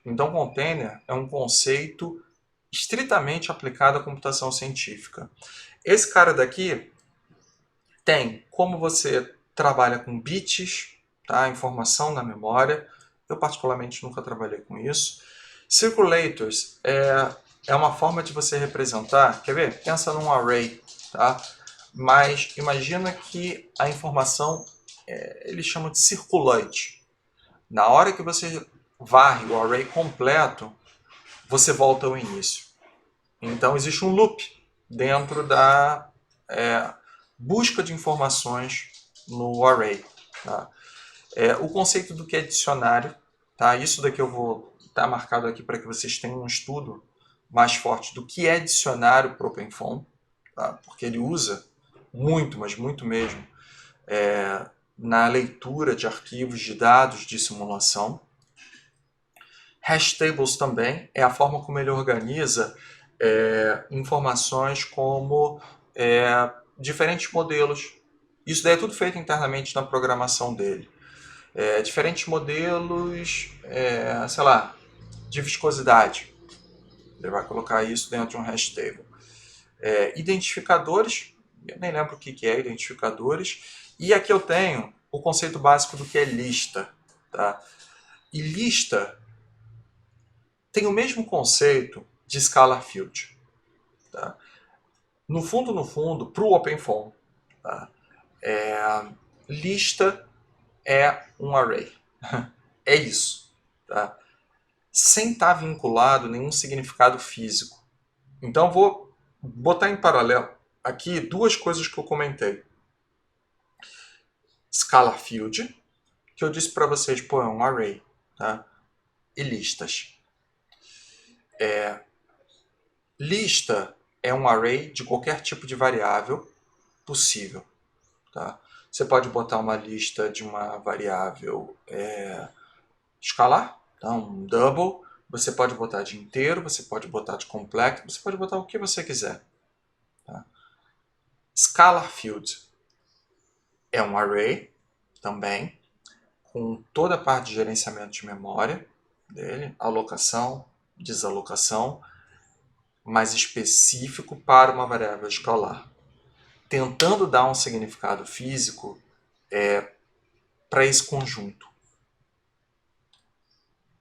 Então, container é um conceito estritamente aplicado à computação científica. Esse cara daqui tem como você trabalha com bits, tá? Informação na memória. Eu particularmente nunca trabalhei com isso. Circulators é uma forma de você representar, quer ver? Pensa num array, tá? Mas imagina que a informação eles chamam de circulante. Na hora que você varre o array completo, você volta ao início. Então existe um loop dentro busca de informações no array. Tá? O conceito do que é dicionário, tá? Isso daqui eu vou estar marcado aqui para que vocês tenham um estudo mais forte do que é dicionário para o OpenFOAM, tá? Porque ele usa muito, mas muito mesmo, na leitura de arquivos de dados de simulação. Hash tables também é a forma como ele organiza informações como diferentes modelos. Isso daí é tudo feito internamente na programação dele. Diferentes modelos, sei lá, de viscosidade. Ele vai colocar isso dentro de um hash table. Identificadores, eu nem lembro o que é identificadores. E aqui eu tenho o conceito básico do que é lista. Tá? E lista tem o mesmo conceito de scalar field. Tá? No fundo, para o OpenFOAM, tá? Lista é um array. É isso. Tá? Sem estar vinculado a nenhum significado físico. Então vou botar em paralelo aqui duas coisas que eu comentei. Scalar field, que eu disse para vocês, é um array. Tá? E listas. Lista é um array de qualquer tipo de variável possível. Tá? Você pode botar uma lista de uma variável escalar, tá? Um double. Você pode botar de inteiro, você pode botar de complexo, você pode botar o que você quiser. Tá? Scalar field é um array também, com toda a parte de gerenciamento de memória dele, alocação, desalocação, mais específico para uma variável escalar, tentando dar um significado físico para esse conjunto.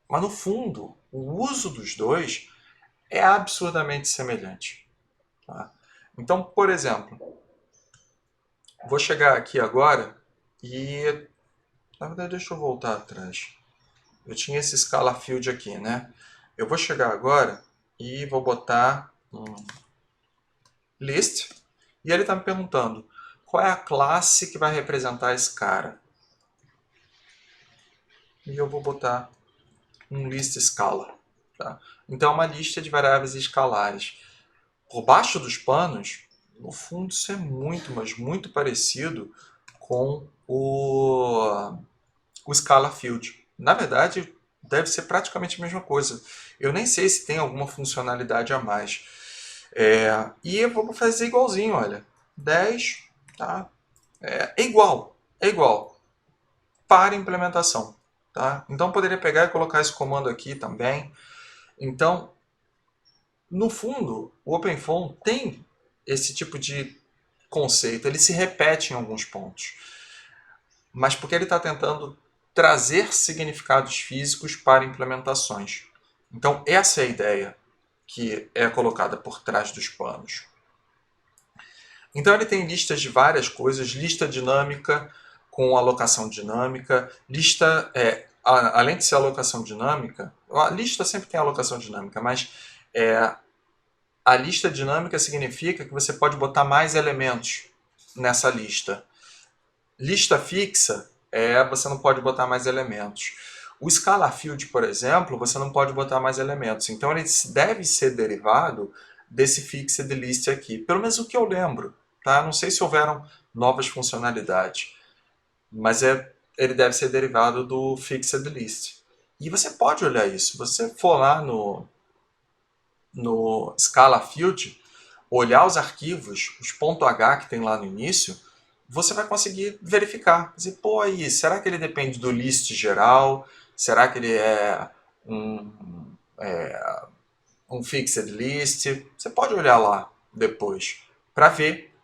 Mas no fundo, o uso dos dois é absurdamente semelhante. Tá? Então, por exemplo, vou chegar aqui agora e... Na verdade, deixa eu voltar atrás. Eu tinha esse scalar field aqui, né? Eu vou chegar agora e vou botar um list. E ele está me perguntando qual é a classe que vai representar esse cara. E eu vou botar um list scala. Tá? Então é uma lista de variáveis escalares. Por baixo dos panos, no fundo isso é muito, mas muito parecido com o scalar field. Na verdade, deve ser praticamente a mesma coisa. Eu nem sei se tem alguma funcionalidade a mais. E eu vou fazer igualzinho, olha. 10, tá? É igual, para implementação. Tá? Então poderia pegar e colocar esse comando aqui também. Então, no fundo, o OpenFOAM tem esse tipo de conceito. Ele se repete em alguns pontos. Mas porque ele está tentando trazer significados físicos para implementações. Então, essa é a ideia que é colocada por trás dos panos. Então, ele tem listas de várias coisas, lista dinâmica com alocação dinâmica, lista, além de ser alocação dinâmica, a lista sempre tem alocação dinâmica, mas a lista dinâmica significa que você pode botar mais elementos nessa lista. Lista fixa você não pode botar mais elementos. O scalar field, por exemplo, você não pode botar mais elementos. Então ele deve ser derivado desse fixed list aqui. Pelo menos o que eu lembro. Tá? Não sei se houveram novas funcionalidades. Mas ele deve ser derivado do fixed list. E você pode olhar isso. Se você for lá no scalar field, olhar os arquivos, os .h que tem lá no início, você vai conseguir verificar. Dizer, aí, será que ele depende do list geral? Será que ele é um fixed list? Você pode olhar lá depois para ver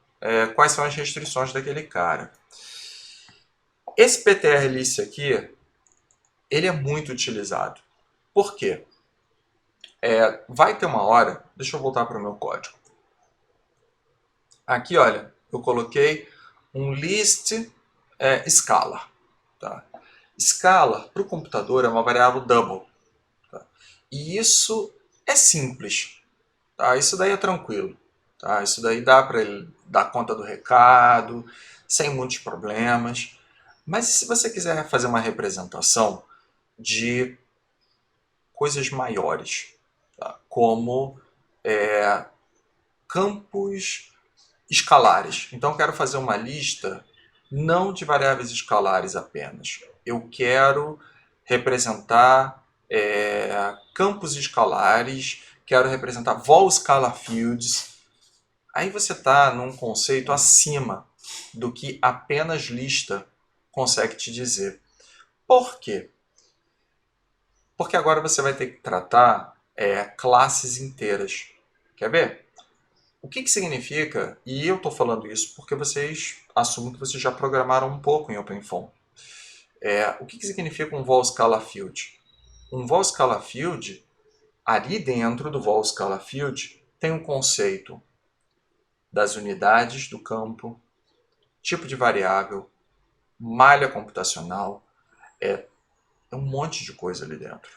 quais são as restrições daquele cara. Esse PTR list aqui, ele é muito utilizado. Por quê? Vai ter uma hora, deixa eu voltar para o meu código. Aqui, olha, eu coloquei um list scalar. Tá? Scalar, para o computador, é uma variável double. Tá? E isso é simples. Tá? Isso daí é tranquilo. Tá? Isso daí dá para ele dar conta do recado, sem muitos problemas. Mas se você quiser fazer uma representação de coisas maiores, tá? Como campos escalares. Então, eu quero fazer uma lista não de variáveis escalares apenas. Eu quero representar campos escalares, quero representar vol scalar fields. Aí você está num conceito acima do que apenas lista consegue te dizer. Por quê? Porque agora você vai ter que tratar classes inteiras. Quer ver? O que significa, e eu estou falando isso porque vocês assumem que vocês já programaram um pouco em OpenFOAM. O que significa um vol scalar field? Um vol scalar field, ali dentro do vol scalar field, tem um conceito das unidades do campo, tipo de variável, malha computacional, é um monte de coisa ali dentro.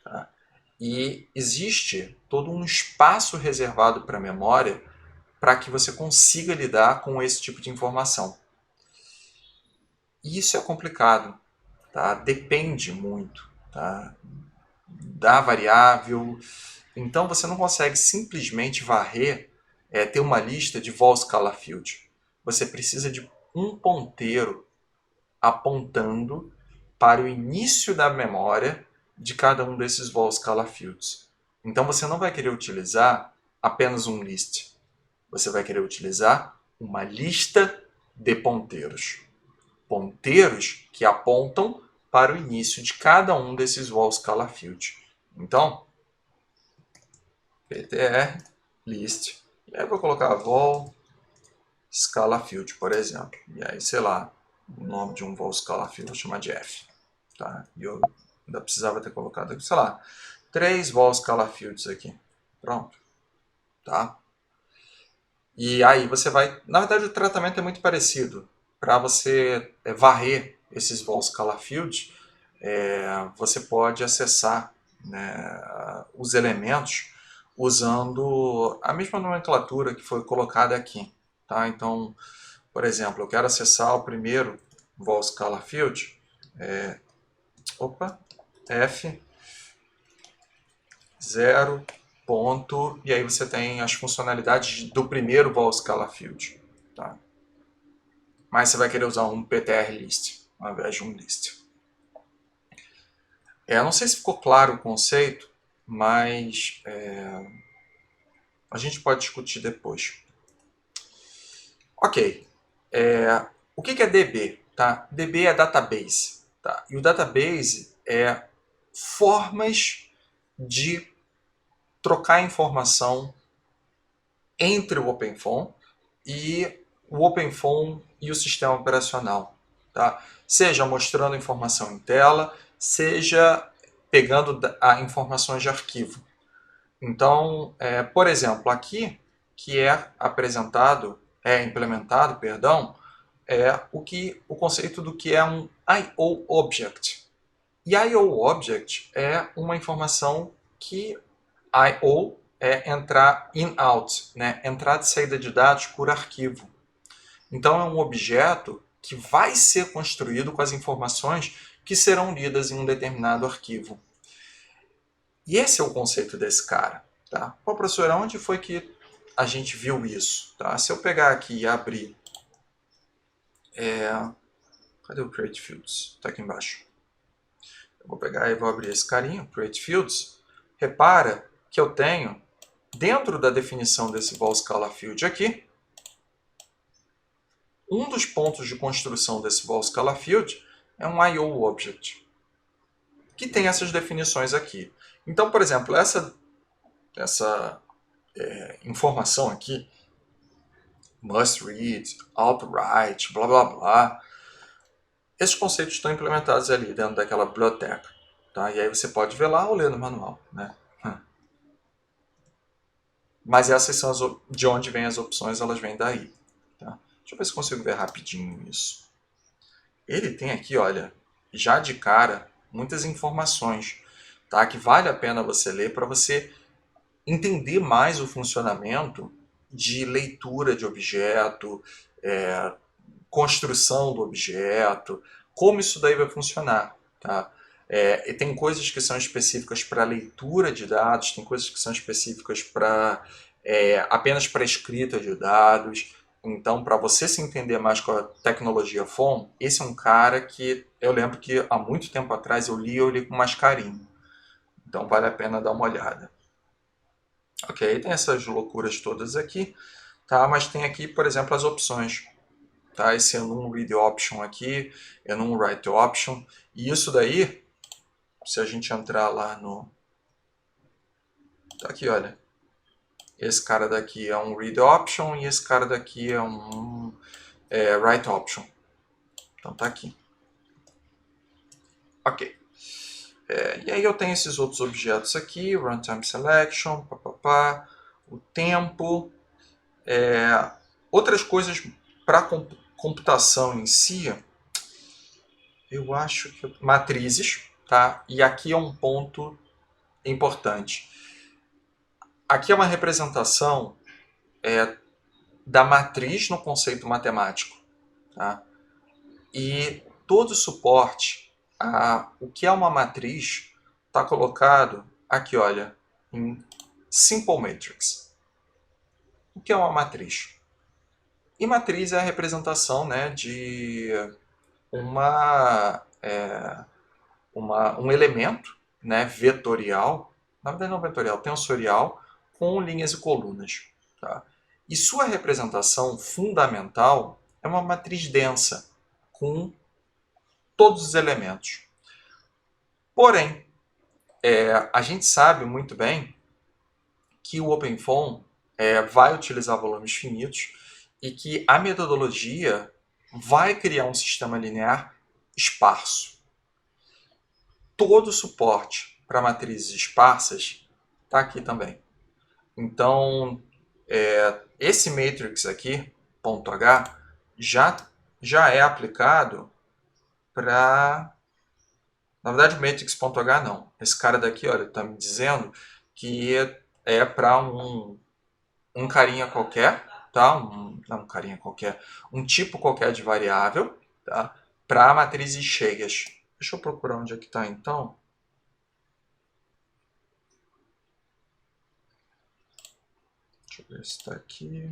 Tá? E existe todo um espaço reservado para a memória para que você consiga lidar com esse tipo de informação. E isso é complicado, tá? Depende muito, tá? Da variável. Então você não consegue simplesmente varrer, ter uma lista de vol scalar field. Você precisa de um ponteiro apontando para o início da memória de cada um desses vol scalar fields. Então você não vai querer utilizar apenas um list. Você vai querer utilizar uma lista de ponteiros. Ponteiros que apontam para o início de cada um desses vol scalar field. Então, ptr list. E aí eu vou colocar vol scalar field, por exemplo. E aí, sei lá, o nome de um vol scalar field vou chamar de f. Tá? E eu ainda precisava ter colocado aqui, sei lá, 3 vol scalar fields aqui. Pronto. Tá? E aí você vai... Na verdade, o tratamento é muito parecido. Para você varrer esses vol scalar fields, você pode acessar, né, os elementos usando a mesma nomenclatura que foi colocada aqui. Tá? Então, por exemplo, eu quero acessar o primeiro vol scalar field. F 0. Ponto, e aí você tem as funcionalidades do primeiro vol scalar field. Tá? Mas você vai querer usar um ptr list ao invés de um list. Não sei se ficou claro o conceito, mas a gente pode discutir depois. Ok. O que é DB? Tá? DB é database. Tá? E o database é formas de trocar informação entre o OpenFOAM e o OpenFOAM e o sistema operacional. Tá? Seja mostrando informação em tela, seja pegando informações de arquivo. Então, por exemplo, aqui que é implementado, o conceito do que é um I/O Object. E I/O Object é uma informação que I/O é entrar in-out, né? Entrada e saída de dados por arquivo. Então é um objeto que vai ser construído com as informações que serão lidas em um determinado arquivo. E esse é o conceito desse cara. Tá? Pô, professor, onde foi que a gente viu isso? Tá? Se eu pegar aqui e abrir... Cadê o Create Fields? Está aqui embaixo. Eu vou pegar e vou abrir esse carinha, Create Fields. Repara que eu tenho, dentro da definição desse vol scalar field aqui, um dos pontos de construção desse vol scalar field é um I/O Object, que tem essas definições aqui. Então, por exemplo, essa informação aqui, must read, outright, blá blá blá, esses conceitos estão implementados ali dentro daquela biblioteca. Tá? E aí você pode ver lá ou ler no manual. Né? Mas essas são de onde vêm as opções, elas vêm daí. Tá? Deixa eu ver se consigo ver rapidinho isso. Ele tem aqui, olha, já de cara, muitas informações, tá? Que vale a pena você ler para você entender mais o funcionamento de leitura de objeto, construção do objeto, como isso daí vai funcionar. Tá? E tem coisas que são específicas para leitura de dados, tem coisas que são específicas apenas para escrita de dados. Então, para você se entender mais com a tecnologia FON, esse é um cara que eu lembro que há muito tempo atrás eu li com mais carinho. Então, vale a pena dar uma olhada. Ok, tem essas loucuras todas aqui, tá? Mas tem aqui, por exemplo, as opções. Tá? Esse enum read option aqui, enum write option. E isso daí, se a gente entrar lá no... Tá aqui, olha. Esse cara daqui é um read option e esse cara daqui é um write option. Então tá aqui. Ok. E aí eu tenho esses outros objetos aqui, runtime selection, papapá, o tempo, outras coisas para computação em si, eu acho que matrizes, tá? E aqui é um ponto importante. Aqui é uma representação da matriz no conceito matemático, tá? E todo o suporte a o que é uma matriz está colocado aqui, olha, em Simple Matrix. O que é uma matriz? E matriz é a representação, né, de um elemento, né, vetorial, na verdade não vetorial, tensorial, com linhas e colunas. Tá? E sua representação fundamental é uma matriz densa, com todos os elementos. Porém, a gente sabe muito bem que o OpenFOAM vai utilizar volumes finitos e que a metodologia vai criar um sistema linear esparso. Todo o suporte para matrizes esparsas está aqui também. Então, esse matrix aqui, ponto .h, já é aplicado para... Na verdade, o matrix.h não. Esse cara daqui, olha, está me dizendo que é para um carinha qualquer, tá? Não um carinha qualquer, um tipo qualquer de variável, tá? Para matrizes cheias. Deixa eu procurar onde é que está então. Deixa eu ver se está aqui.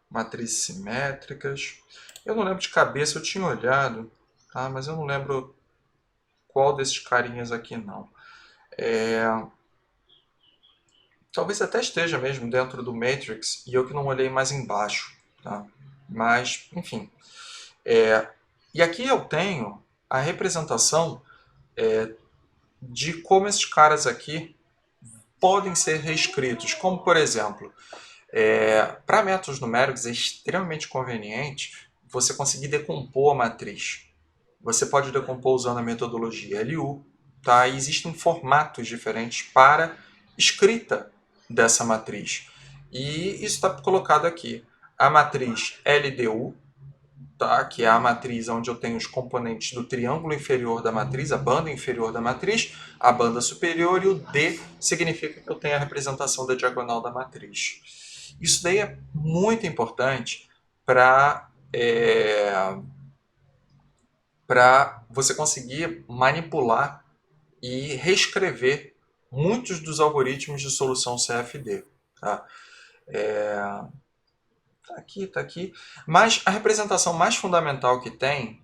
Matrizes simétricas. Eu não lembro de cabeça, eu tinha olhado, tá? Mas eu não lembro qual desses carinhas aqui não. Talvez até esteja mesmo dentro do Matrix e eu que não olhei mais embaixo. Tá? Mas, enfim. E aqui eu tenho a representação de como esses caras aqui podem ser reescritos. Como, por exemplo, para métodos numéricos é extremamente conveniente você conseguir decompor a matriz. Você pode decompor usando a metodologia LU. Tá? E existem formatos diferentes para escrita dessa matriz. E isso está colocado aqui. A matriz LDU, tá? Que é a matriz onde eu tenho os componentes do triângulo inferior da matriz, a banda inferior da matriz, a banda superior, e o D significa que eu tenho a representação da diagonal da matriz. Isso daí é muito importante para você conseguir manipular e reescrever muitos dos algoritmos de solução CFD. Tá? Tá aqui. Mas a representação mais fundamental que tem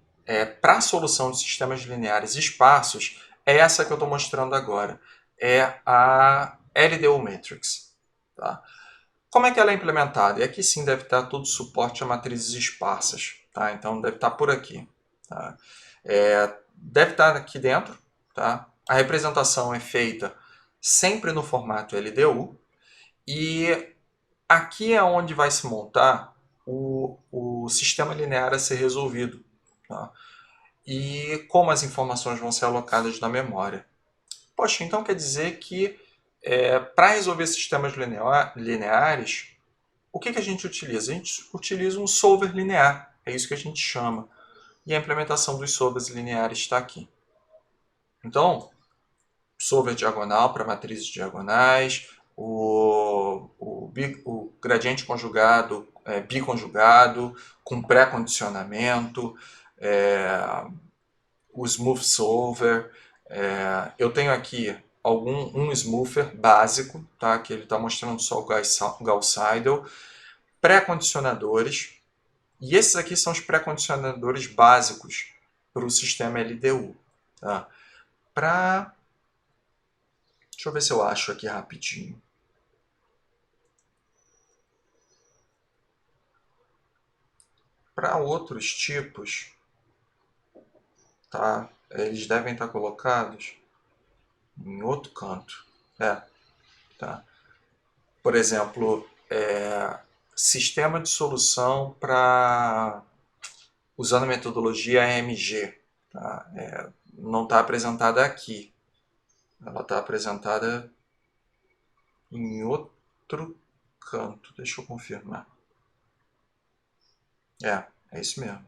para a solução de sistemas lineares esparsos é essa que eu estou mostrando agora. É a LDO Matrix. Tá? Como é que ela é implementada? E aqui sim deve estar todo o suporte a matrizes esparsas. Tá? Então deve estar por aqui. Tá? Deve estar aqui dentro. Tá? A representação é feita sempre no formato LDU. E aqui é onde vai se montar o sistema linear a ser resolvido. Tá? E como as informações vão ser alocadas na memória. Poxa, então quer dizer que para resolver sistemas lineares, o que a gente utiliza? A gente utiliza um solver linear, é isso que a gente chama. E a implementação dos solvers lineares está aqui. Então, solver diagonal para matrizes diagonais, o gradiente conjugado, biconjugado, com pré-condicionamento, o smooth solver. Eu tenho aqui um smoother básico, tá? Que ele está mostrando só o Gauss Seidel, pré-condicionadores, e esses aqui são os pré-condicionadores básicos para o sistema LDU. Tá? Deixa eu ver se eu acho aqui rapidinho. Para outros tipos, tá? Eles devem estar colocados em outro canto. Tá? Por exemplo, sistema de solução usando a metodologia AMG. Tá? Não está apresentada aqui. Ela está apresentada em outro canto. Deixa eu confirmar. É isso mesmo.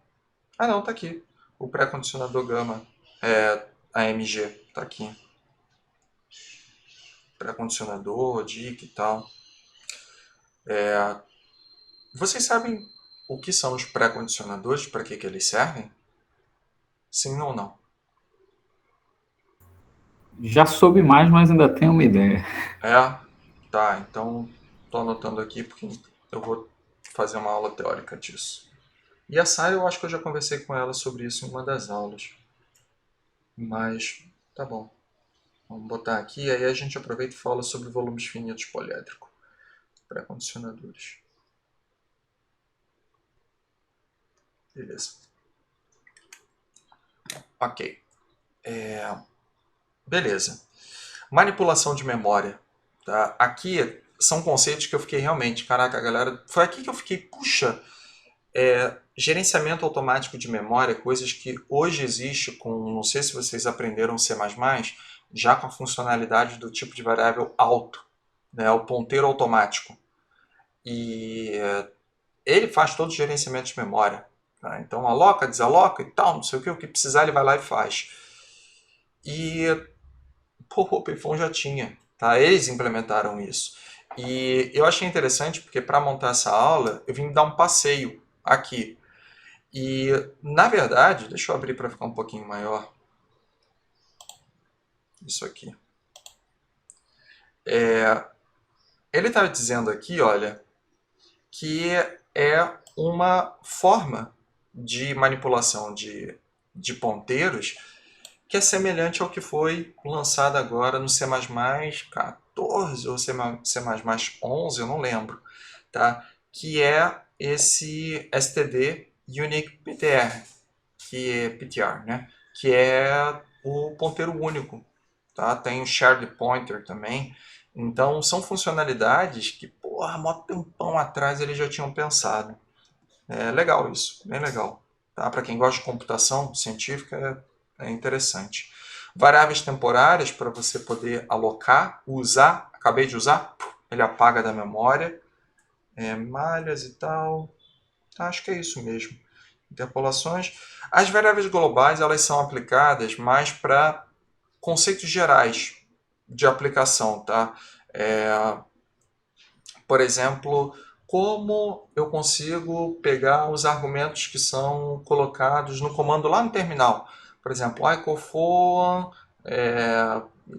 Ah, não, tá aqui. O pré-condicionador gama AMG tá aqui. Pré-condicionador, DIC e tal. Vocês sabem o que são os pré-condicionadores? Para que eles servem? Sim ou não? Já soube mais, mas ainda tenho uma ideia. Tá. Então, estou anotando aqui porque eu vou fazer uma aula teórica disso. E a Sara, eu acho que eu já conversei com ela sobre isso em uma das aulas. Mas, tá bom. Vamos botar aqui, aí a gente aproveita e fala sobre volumes finitos poliédrico. Pré-condicionadores. Beleza. Ok. Beleza. Manipulação de memória. Tá? Aqui são conceitos que eu fiquei realmente... Caraca, galera... Foi aqui que eu fiquei... Puxa... gerenciamento automático de memória, coisas que hoje existe com... Não sei se vocês aprenderam C++, já com a funcionalidade do tipo de variável alto. Né? O ponteiro automático. E ele faz todo o gerenciamento de memória. Tá? Então aloca, desaloca e tal, não sei o que precisar ele vai lá e faz. E o OpenFOAM já tinha, tá? Eles implementaram isso. E eu achei interessante porque para montar essa aula eu vim dar um passeio aqui. E na verdade, deixa eu abrir para ficar um pouquinho maior. Isso aqui. Ele está dizendo aqui, olha, que é uma forma de manipulação de ponteiros que é semelhante ao que foi lançado agora no C++ 14 ou C++ 11, eu não lembro, tá? Que é esse STD Unique PTR, né? Que é o ponteiro único, tá? Tem o Shared Pointer também. Então são funcionalidades que, porra, mó tempão atrás eles já tinham pensado. É legal isso, bem legal. Tá? Para quem gosta de computação científica é interessante. Variáveis temporárias para você poder alocar, usar. Acabei de usar, ele apaga da memória. Malhas e tal. Acho que é isso mesmo. Interpolações. As variáveis globais elas são aplicadas mais para conceitos gerais de aplicação. Tá? Por exemplo, como eu consigo pegar os argumentos que são colocados no comando lá no terminal. Por exemplo, icofoam,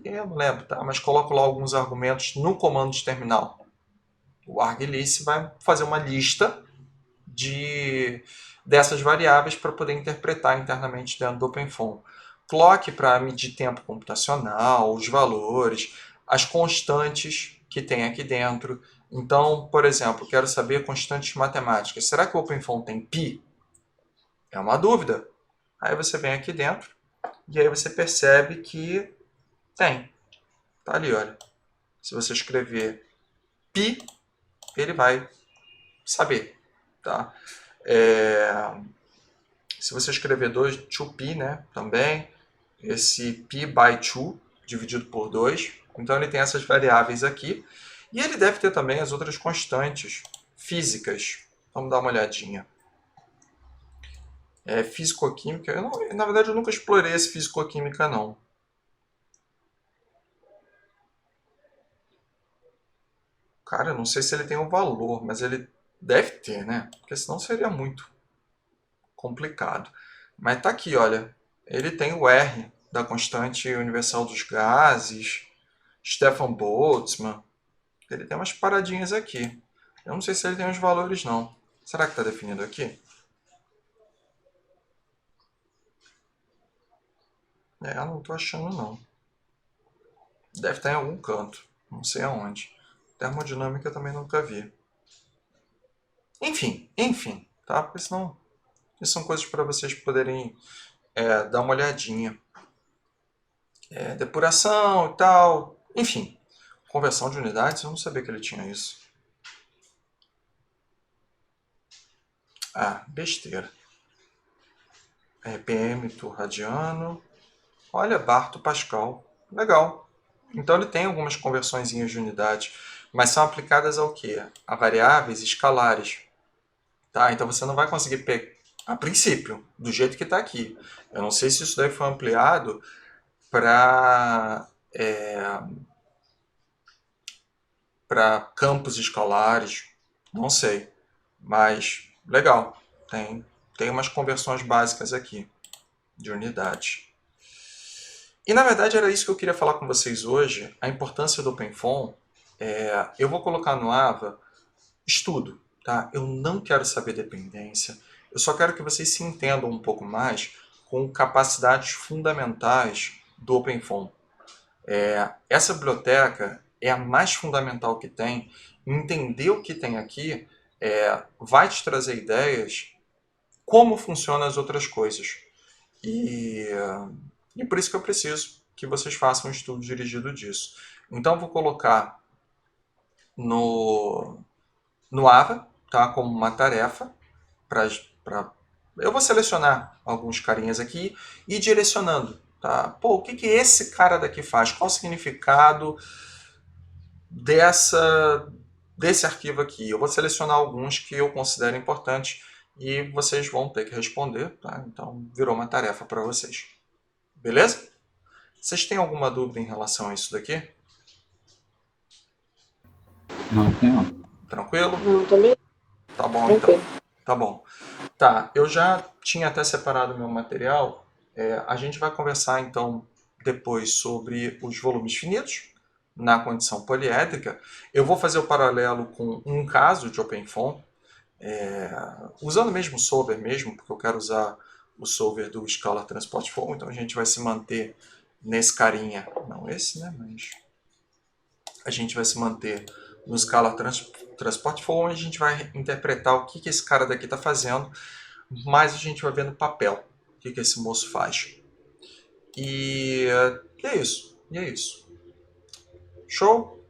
eu não lembro, tá? Mas coloco lá alguns argumentos no comando de terminal. O arglist vai fazer uma lista dessas variáveis para poder interpretar internamente dentro do OpenFOAM. Clock para medir tempo computacional, os valores, as constantes que tem aqui dentro. Então, por exemplo, quero saber constantes matemáticas. Será que o OpenFOAM tem π? É uma dúvida. Aí você vem aqui dentro e aí você percebe que tem. Tá ali, olha. Se você escrever π, ele vai saber. Tá? Se você escrever 2π, né, também, esse π by 2 dividido por 2, então ele tem essas variáveis aqui. E ele deve ter também as outras constantes físicas. Vamos dar uma olhadinha. Físico-química. Na verdade, eu nunca explorei esse físico-química, não. Cara, eu não sei se ele tem um valor, mas ele deve ter, né? Porque senão seria muito complicado. Mas tá aqui, olha. Ele tem o R da constante universal dos gases, Stefan Boltzmann. Ele tem umas paradinhas aqui. Eu não sei se ele tem os valores, não. Será que está definido aqui? Não estou achando, não. Deve estar em algum canto. Não sei aonde. Termodinâmica também nunca vi. Enfim, tá? Porque senão isso são coisas para vocês poderem dar uma olhadinha. Depuração e tal. Enfim, conversão de unidades, eu não sabia que ele tinha isso. Ah, besteira. RPM, radiano. Olha, Barto Pascal. Legal. Então ele tem algumas conversõezinhas de unidade, mas são aplicadas ao quê? A variáveis escalares. Tá? Então você não vai conseguir pegar, a princípio, do jeito que está aqui. Eu não sei se isso daí foi ampliado para campos escalares, não sei. Mas legal, tem umas conversões básicas aqui de unidade. E na verdade era isso que eu queria falar com vocês hoje, a importância do OpenFOAM. Eu vou colocar no AVA estudo, tá? Eu não quero saber dependência, eu só quero que vocês se entendam um pouco mais com capacidades fundamentais do OpenFOAM. Essa biblioteca é a mais fundamental que tem. Entender o que tem aqui vai te trazer ideias como funcionam as outras coisas. E por isso que eu preciso que vocês façam um estudo dirigido disso. Então, vou colocar no AVA, tá, como uma tarefa. Eu vou selecionar alguns carinhas aqui e ir direcionando. Tá? Pô, o que esse cara daqui faz? Qual o significado desse arquivo aqui? Eu vou selecionar alguns que eu considero importantes e vocês vão ter que responder. Tá? Então, virou uma tarefa para vocês. Beleza? Vocês têm alguma dúvida em relação a isso daqui? Não tenho. Tranquilo? Não, também. Tá bom, Tranquilo. então. Tá bom. Tá, eu já tinha até separado meu material. A gente vai conversar, então, depois sobre os volumes finitos na condição poliédrica. Eu vou fazer o paralelo com um caso de OpenFOAM, usando mesmo o solver mesmo, porque eu quero usar o solver do Scalar Transport Form, então a gente vai se manter nesse carinha, não esse, né, mas a gente vai se manter no Scalar Transport Form e a gente vai interpretar o que esse cara daqui está fazendo, mas a gente vai ver no papel o que esse moço faz. E é isso. Show?